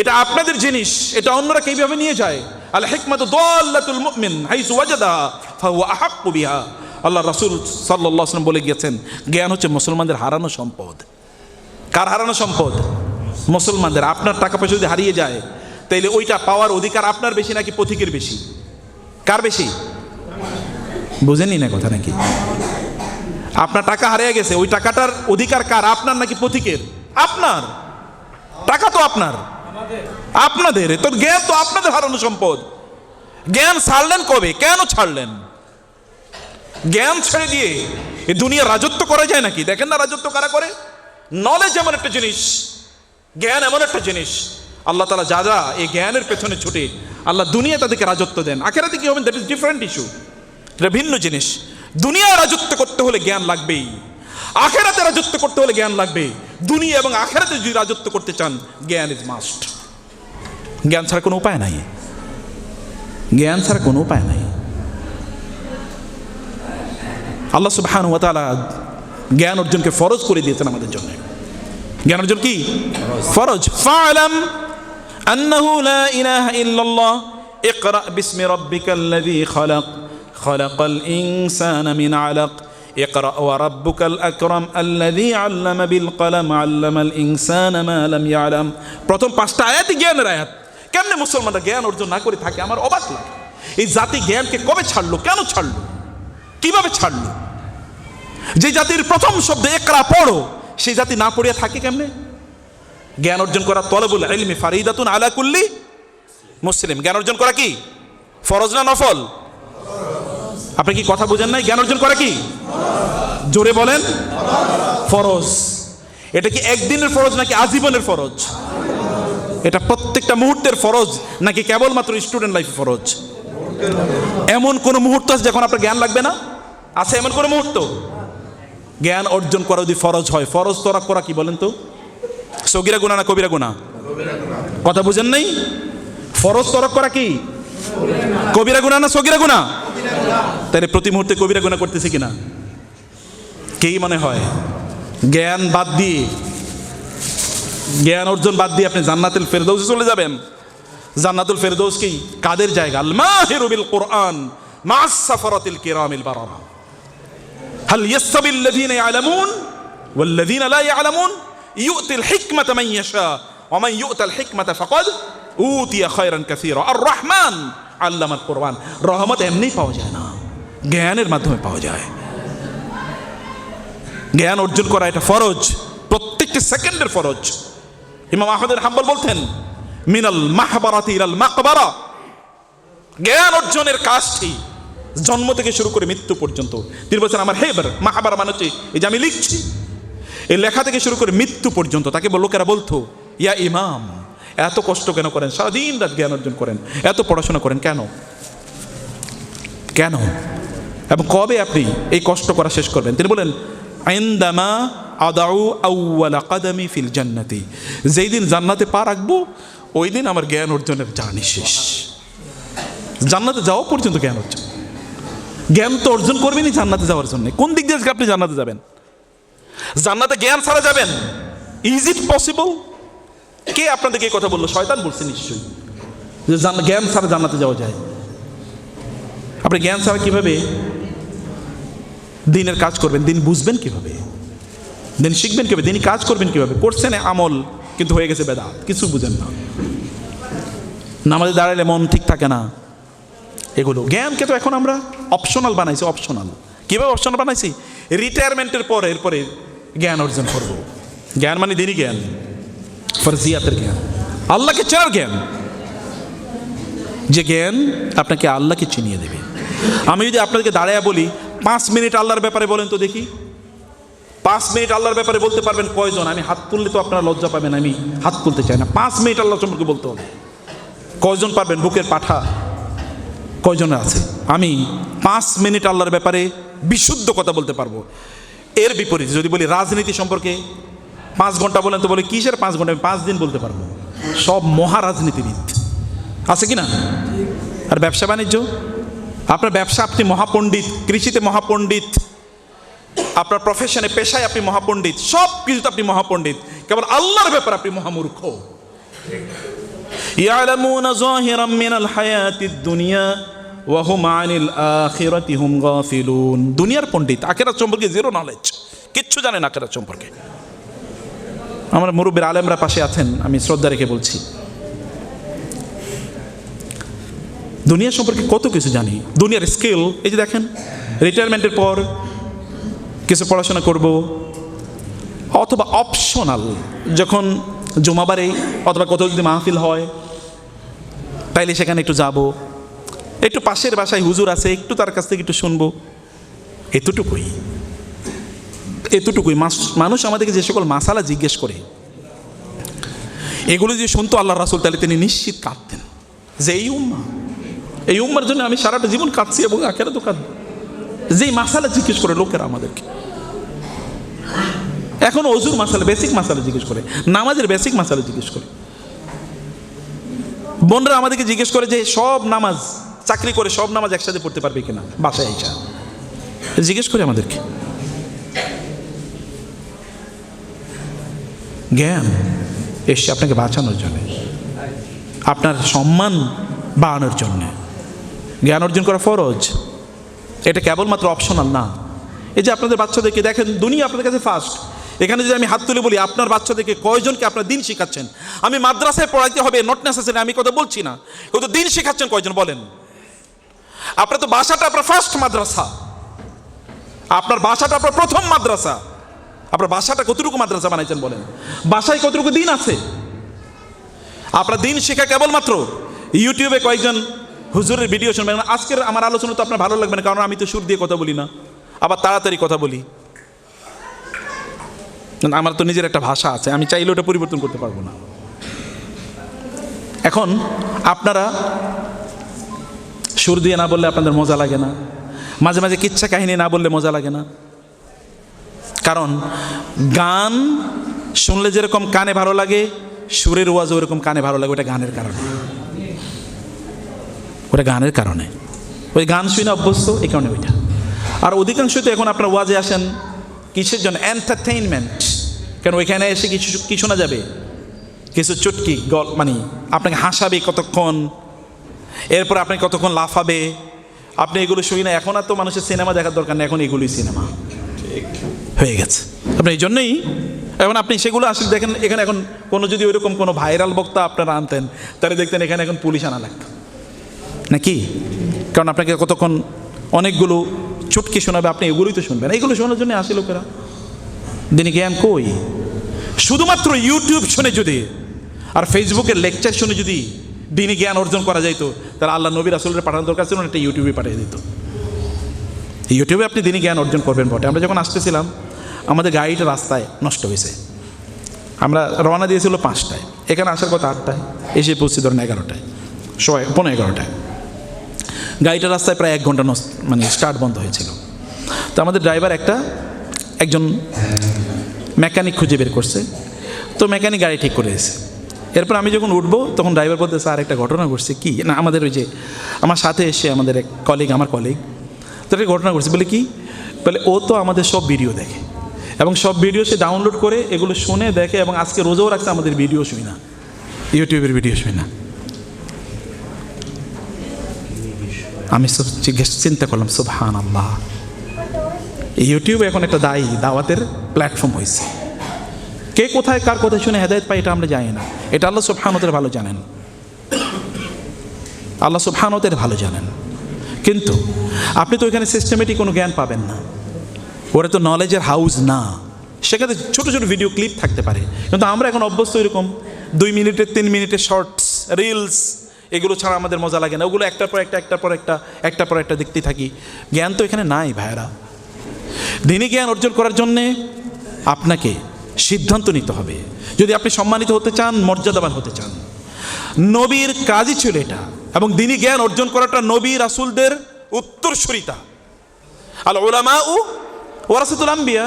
এটা আপনাদের জিনিস, এটা অন্যরা কিভাবে নিয়ে যায়। আল হিকমাতু দাল্লাতুল মুমিন হাইসু ওয়াজাদাহা ফাহুয়া আহাক্কু বিহা। আল্লাহ রাসূল সাল্লাল্লাহু আলাইহি ওয়াসাল্লাম বলে গিয়েছেন, জ্ঞান হচ্ছে মুসলমানদের হারানো সম্পদ। কার হারানো সম্পদ? মুসলমানদের। আপনার টাকা পয়সা যদি হারিয়ে যায়, তাইলে ওইটা পাওয়ার অধিকার আপনার বেশি নাকি পথিকের বেশি? কার বেশি? বুঝেননি না কথা নাকি? আপনার টাকা হারিয়ে গেছে, ওই টাকাটার অধিকার কার? আপনার নাকি পথিকের? আপনার টাকা তো আপনার, আপনাদের। তো জ্ঞান তো আপনাদের হারানো সম্পদ। জ্ঞান ছাড়লেন কবে, কেন ছাড়লেন? জ্ঞান ছেড়ে দিয়ে এই দুনিয়া রাজত্ব করা যায় নাকি? দেখেন না রাজত্ব কারা করে। নলেজ এমন একটা জিনিস, জ্ঞান এমন একটা জিনিস, আল্লাহ তাআলা যা এই জ্ঞানের পেছনে ছুটে আল্লাহ দুনিয়া তাদেরকে রাজত্ব দেন। আখিরাতে কি হবেন দ্যাট ইজ ডিফারেন্ট ইস্যু, এটা ভিন্ন জিনিস। দুনিয়ায় রাজত্ব করতে হলে জ্ঞান লাগবেই, আখিরাতে রাজত্ব করতে হলে জ্ঞান লাগবে। দুনিয়া এবং আখিরাতে যদি রাজত্ব করতে চান, জ্ঞান ইজ মাস্ট। জ্ঞান ছাড়া কোনো উপায় নাই, জ্ঞান ছাড়া কোনো উপায় নাই। আল্লাহ সুবহানাহু ওয়া তাআলা জ্ঞান অর্জনকে ফরজ করে দিয়েছেন আমাদের জন্য। জ্ঞান অর্জন কি ফরজ। ফা'লাম আন্নাহু লা ইলাহা ইল্লাল্লাহ ইকরা বিসমি রাব্বিকাল্লাযী খালাক খালাকাল ইনসানা মিন আলাক ইকরা ওয়া রাব্বুকাল আকরাম আল্লাযী আল্লামা বিল কলম আল্লামাল ইনসানা মা লাম ইয়ালাম। প্রথম 5টা আয়াতই জ্ঞানের আয়াত। কেমনে মুসলমানরা জ্ঞান অর্জন না করে থাকে আমার অবাক লাগে। এই জাতি জ্ঞানকে কবে ছাড়লো, কেন ছাড়লো, কিভাবে ছাড়লো? যে জাতির প্রথম শব্দ ইকরা পড়ো, সেই জাতি না পড়িয়া থাকে কেমনে? জ্ঞান অর্জন করা তলবুল ইলমি ফারিদাতুন আলা কুল্লি মুসলিম। জ্ঞান অর্জন করা কি ফরজ না নফল? আপনি কি কথা বুঝেন নাই? জ্ঞান অর্জন করা কি জোরে বলেন? ফরজ। এটা কি একদিনের ফরজ নাকি আজীবনের ফরজ? এটা প্রত্যেকটা মুহূর্তের ফরজ নাকি কেবলমাত্র স্টুডেন্ট লাইফে ফরজ? এমন কোন মুহূর্ত আছে যখন আপনার জ্ঞান লাগবে না? আছে এমন কোন মুহূর্ত? জ্ঞান অর্জন করা যদি ফরজ হয়, ফরজ তরক করা কি বলেন তো? সগীরা গুনাহ না কবিরা গুনাহ? কথা বুঝেন নাই? ফরজ তরক করা কি কবিরা গুনাহ না সগীরা গুনাহ? তাহলে প্রতি মুহূর্তে কবিরা গুনাহ করতেছে কিনা? কেই মনে হয় জ্ঞান বাদ দিয়ে, জ্ঞান অর্জন বাদ দিয়ে আপনি জান্নাতুল ফেরদৌসে চলে যাবেন। জান্নাতুল ফেরদৌস কি কাদের জায়গা? আল মাহিরু বিল কুরআন মা'আস সাফারাতিল কিরামিল বারারা। হাল ইয়াসতাবিল লাযীনা ইয়ালামুন ওয়াল লাযীনা লা ইয়ালামুন ইউতিল হিকমাতা মান ইয়াশা ওয়া মান ইউতাল হিকমাতা ফাকাদ উতিয়া খায়রান কাসীরা। আর রহমান আল্লামাল কুরআন। রহমত এমনি পাওয়া যায় না, জ্ঞানের মাধ্যমে পাওয়া যায়। জ্ঞান অর্জন করা এটা ফরজ, প্রত্যেকটি সেকেন্ডের ফরজ। ইমাম আহমদ বিন হাম্বল বলতেন মিনাল মাহবারাতি ইলাল মাকবারা। জ্ঞান অর্জনের কাজটি জন্ম থেকে শুরু করে মৃত্যু পর্যন্ত। তিনি বলছেন আমার হেবার মাহবারা মানে হচ্ছে এই যে আমি লিখছি, এই লেখা থেকে শুরু করে মৃত্যু পর্যন্ত। তাকে লোকেরা বলতো ইয়া ইমাম এত কষ্ট কেন করেন, সারাদিন রাত জ্ঞান অর্জন করেন, এত পড়াশোনা করেন কেন, কেন এবং কবে আপনি এই কষ্ট করা শেষ করবেন? তিনি বলেন ইনদামা আদাউ আউওয়ালা কদমি ফিল জান্নাতি। যেই দিন জান্নাতে পা রাখবো ওই দিন আমার জ্ঞান অর্জনের জার্নি শেষ। জান্নাতে যাওয়া পর্যন্ত জ্ঞান অর্জন। জ্ঞান তো অর্জন করবেনই জান্নাতে যাওয়ার জন্য। কোন দিক দিয়ে আপনি জান্নাতে যাবেন? জান্নাতে জ্ঞান ছাড়া যাবেন? Is it possible? কে আপনাদেরকে এই কথা বললো? শয়তান বলছে নিশ্চয়ই যে জ্ঞান ছাড়া জান্নাতে যাওয়া যায়। আপনি জ্ঞান ছাড়া কিভাবে দিনের কাজ করবেন? দিন বুঝবেন কিভাবে? দিন শিখবেন কিভাবে? দিন কাজ করবেন কিভাবে? করছেন আমল কিন্তু হয়ে গেছে বেদাত, কিছু বুঝেন না। নামাজে দাঁড়ালে মন ঠিক থাকে না। এগুলো জ্ঞানকে তো এখন আমরা অপশনাল বানাইছি। অপশনাল কিভাবে অপশনাল বানাইছি? রিটায়ারমেন্টের পর এরপরে জ্ঞান অর্জন করব। জ্ঞান মানে দিনই জ্ঞান, ফরজিয়াতের জ্ঞান, আল্লাহকে চেনার জ্ঞান, যে জ্ঞান আপনাকে আল্লাহকে চিনিয়ে দেবে। আমি যদি আপনাদেরকে দাঁড়ায় বলি 5 মিনিট আল্লাহর ব্যাপারে বলেন তো দেখি, 5 মিনিট আল্লাহর ব্যাপারে বলতে পারবেন কয়জন? আমি হাত তুললে তো আপনারা লজ্জা পাবেন, আমি হাত তুলতে চাই না। 5 মিনিট আল্লাহ সম্পর্কে বলতে হবে, কয়জন পারবেন? বুকের পাঠা কয়জনের আছে? আমি 5 মিনিট আল্লাহর ব্যাপারে বিশুদ্ধ কথা বলতে পারবো। এর বিপরীতে যদি বলি রাজনীতি সম্পর্কে 5 ঘন্টা বলেন তো বলে কিসের 5 ঘন্টা? আমি 5 দিন বলতে পারবো। সব মহারাজনীতিবিদ আছে কিনা? আর ব্যবসা বাণিজ্য, আপনার ব্যবসা আপনি মহাপণ্ডিত, কৃষিতে মহাপণ্ডিত, আপনার প্রফেশনে পেশায় আপনি মহাপণ্ডিত, সব কিছুতে আপনি মহাপণ্ডিত, কেবল আল্লাহর ব্যাপারে আপনি মহামূর্খ। ইয়ালামুনা যাহিরাম মিনাল হায়াতিদ দুনিয়া ওয়া হুম আনিল আখিরাতি হুম গাফিলুন। দুনিয়ার পণ্ডিত, আখিরাত সম্পর্কে জিরো নলেজ, কিচ্ছু জানেন না আখিরাত সম্পর্কে। আমার মুরব্বির আলেমরা পাশে আছেন, আমি শ্রদ্ধা রেখে বলছি, দুনিয়া সম্পর্কে কত কিছু জানি, দুনিয়ার স্কিল। এই যে দেখেন রিটায়ারমেন্টের পর কিছু পড়াশোনা করব, অথবা অপশনাল যখন জুমাবারে অথবা কোথাও যদি মাহফিল হয় তাইলে সেখানে একটু যাব, একটু পাশের বাসায় হুজুর আছে একটু তার কাছ থেকে একটু শুনবো, এতটুকুই। মানুষ আমাদেরকে যে সকল মাসালা জিজ্ঞেস করে এগুলো যদি শুনতো আল্লাহ রাসূল, তাহলে তিনি নিশ্চিত কাঁদতেন যে এই উম্মার জন্য আমি সারাটা জীবন কাঁদছি এবং আখেরাতেও কাঁদব। যেই মাসালা জিজ্ঞেস করে লোকেরা আমাদেরকে, এখন ওযুর মাসালা, বেসিক মাসালা জিজ্ঞেস করে, নামাজের বেসিক মাসালা জিজ্ঞেস করে। বোনরা আমাদেরকে জিজ্ঞেস করে যে সব নামাজ, চাকরি করে সব নামাজ একসাথে পড়তে পারবে কিনা বাসায় আইসা, জিজ্ঞেস করে আমাদেরকে। জ্ঞান এসছে আপনাকে বাঁচানোর জন্য, আপনার সম্মান বাড়ানোর জন্য। জ্ঞান অর্জন করা ফরজ, এটা কেবলমাত্র অপশনাল না। এই যে আপনাদের বাচ্চাদেরকে দেখেন, দুনিয়া আপনাদের কাছে ফার্স্ট। এখানে যদি আমি হাত তুলে বলি আপনার বাচ্চাদেরকে কয়জনকে আপনার দিন শেখাচ্ছেন? আমি মাদ্রাসায় পড়াইতে হবে নট নেসেসারি, আমি কথা বলছি না, কিন্তু দিন শেখাচ্ছেন কয়জন বলেন? আপনার তো বাসাটা আপনার ফার্স্ট মাদ্রাসা, আপনার বাসাটা আপনার প্রথম মাদ্রাসা। আপনার বাসাটা কতটুকু মাদ্রাসা বানাইছেন বলেন? বাসায় কতটুকু দিন আছে? আপনার দিন শেখা কেবলমাত্র ইউটিউবে কয়েকজন হুজুরের ভিডিও শুনবেন। আজকের আমার আলোচনা তো আপনার ভালো লাগবে না, কারণ আমি তো সুর দিয়ে কথা বলি না, আবার তাড়াতাড়ি কথা বলি। আমার তো নিজের একটা ভাষা আছে, আমি চাইলে ওটা পরিবর্তন করতে পারবো না। এখন আপনারা সুর দিয়ে না বললে আপনাদের মজা লাগে না, মাঝে মাঝে কিচ্ছা কাহিনী না বললে মজা লাগে না। কারণ গান শুনলে যেরকম কানে ভালো লাগে, সুরের ওয়াজও ওরকম কানে ভালো লাগে। ওটা গানের কারণে, ওটা গানের কারণে, ওই গান শুনে অভ্যস্ত, এই কারণে ওইটা। আর অধিকাংশ তো এখন আপনার ওয়াজে আসেন কিসের জন্য? এন্টারটেইনমেন্ট। কেন ওইখানে এসে কি শোনা যাবে? কিছু চুটকি মানে আপনাকে হাসাবে কতক্ষণ, এরপর আপনি কতক্ষণ লাফাবে, আপনি এগুলো শুনি না। এখন আর তো মানুষের সিনেমা দেখার দরকার নেই, এখন এগুলোই সিনেমা হয়ে গেছে। আপনি এই জন্যই এখন আপনি সেগুলো আসলে দেখেন, এখানে এখন কোনো যদি ওইরকম কোনো ভাইরাল বক্তা আপনারা আনতেন, তাহলে দেখতেন এখানে এখন পুলিশ আনা লাগতো নাকি? কারণ আপনাকে কতক্ষণ অনেকগুলো চুটকি শোনাবে, আপনি এগুলোই তো শুনবেন। এইগুলো শোনার জন্য আসে লোকেরা। দিনে জ্ঞান কই? শুধুমাত্র ইউটিউব শুনে যদি আর ফেসবুকের লেকচার শুনে যদি দিনে জ্ঞান অর্জন করা যাইতো, তাহলে আল্লাহ নবী রাসূলের পাঠানোর দরকার ছিল না, একটা ইউটিউবে পাঠিয়ে দিত। ইউটিউবে আপনি দিনে জ্ঞান অর্জন করবেন বটে। আমরা যখন আসতেছিলাম আমাদের গাড়িটা রাস্তায় নষ্ট হয়েছে, আমরা রওনা দিয়েছিল 5টায়, এখানে আসার কথা 8টায়, এসে পৌঁছে ধরেন 11টায়, 11:15টায়। গাড়িটা রাস্তায় প্রায় 1 ঘন্টা মানে স্টার্ট বন্ধ হয়েছিল। তো আমাদের ড্রাইভার একজন মেকানিক খুঁজে বের করছে, তো মেকানিক গাড়ি ঠিক করে দিয়েছে। এরপর আমি যখন উঠবো তখন ড্রাইভার বলতে, স্যার একটা ঘটনা ঘটছে। কি না, আমাদের ওই যে আমার সাথে এসে আমাদের এক কলিগ, আমার কলিগ, তো একটা ঘটনা ঘটছে। বলে কি? বলে ও তো আমাদের সব ভিডিও দেখে এবং সব ভিডিও সে ডাউনলোড করে এগুলো শুনে দেখে, এবং আজকে রোজাও রাখছে আমাদের ভিডিও শুই না, ইউটিউবের ভিডিও শুই না। আমি সব চিন্তা করলাম, সুবহানাল্লাহ, ইউটিউব এখন একটা দাওয়াতের প্ল্যাটফর্ম হয়েছে। কে কোথায় কার কথা শুনে হেদায়েত পায় এটা আমরা জানি না, এটা আল্লাহ সুবহানাহু ওয়া তাআলা ভালো জানেন, আল্লাহ সুবহানাহু ওয়া তাআলা ভালো জানেন। কিন্তু আপনি তো ওইখানে সিস্টেমেটিক কোনো জ্ঞান পাবেন না, ওরা তো নলেজের হাউস না। সেখানে ছোটো ছোটো ভিডিও ক্লিপ থাকতে পারে, কিন্তু আমরা এখন অভ্যস্ত এরকম 2 মিনিটের 3 মিনিটের শর্টস, রিলস, এগুলো ছাড়া আমাদের মজা লাগে না। ওগুলো একটার পর একটা দেখতেই থাকি। জ্ঞান তো এখানে নাই ভাইয়েরা। দিনী জ্ঞান অর্জন করার জন্যে আপনাকে সিদ্ধান্ত নিতে হবে। যদি আপনি সম্মানিত হতে চান, মর্যাদাবান হতে চান, নবীর কাজই ছিল এটা। এবং দিনী জ্ঞান অর্জন করাটা নবী রাসূলদের উত্তরসূরিতা। আল উলামাউ ওয়ারাসাতুল আম্বিয়া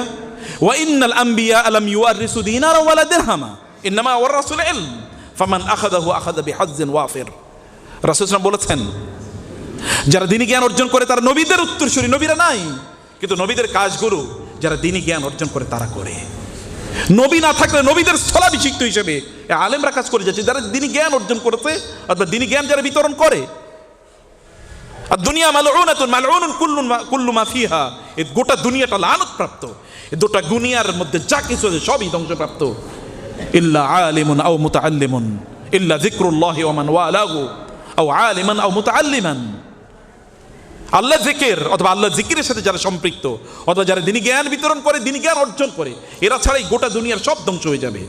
ওয়া ইন্নাল আম্বিয়া লাম ইউওয়ারিসু দিনারা ওয়ালা দিরহামা ইন্নামা ওয়ারাসুল ইলম ফামান আখাযাহু আখাযা বিহাজ্জিন ওয়াফির। রাসূল সাল্লাল্লাহু আলাইহি ওয়াসাল্লাম বলেছেন, যারা দিনী জ্ঞান অর্জন করে তারা নবীদের উত্তরসূরি। নবীরা নাই, কিন্তু নবীদের কাজগুলো যারা দিনী জ্ঞান অর্জন করে তারা করে। নবী না থাকলে নবীদের স্থলাভিষিক্ত হিসেবে আলেমরা কাজ করে যাচ্ছে, যারা দিনী জ্ঞান অর্জন করতে অথবা দিনী জ্ঞান যারা বিতরণ করে। আর দুনিয়া মালউনাতুন মালউনুন কুল্লু মা ফিহা, এই গোটা দুনিয়াটা লানত-প্রাপ্ত। এই গোটা দুনিয়ার মধ্যে যা কিছু আছে সবই ধ্বংসপ্রাপ্ত। ইল্লা আলিমুন আও মুতাআল্লিমুন ইল্লা যিকরুল্লাহি ওয়া মান ওয়ালাহু আও আলিমান আও মুতাআল্লিমান। আল্লাহ জিকির অথবা আল্লাহ জিকিরের সাথে যারা সম্পৃক্ত অথবা যারা দিনী জ্ঞান বিতরণ করে, দিনী জ্ঞান অর্জন করে, এরা ছাড়াই গোটা দুনিয়ার সব ধ্বংস হয়ে যাবে।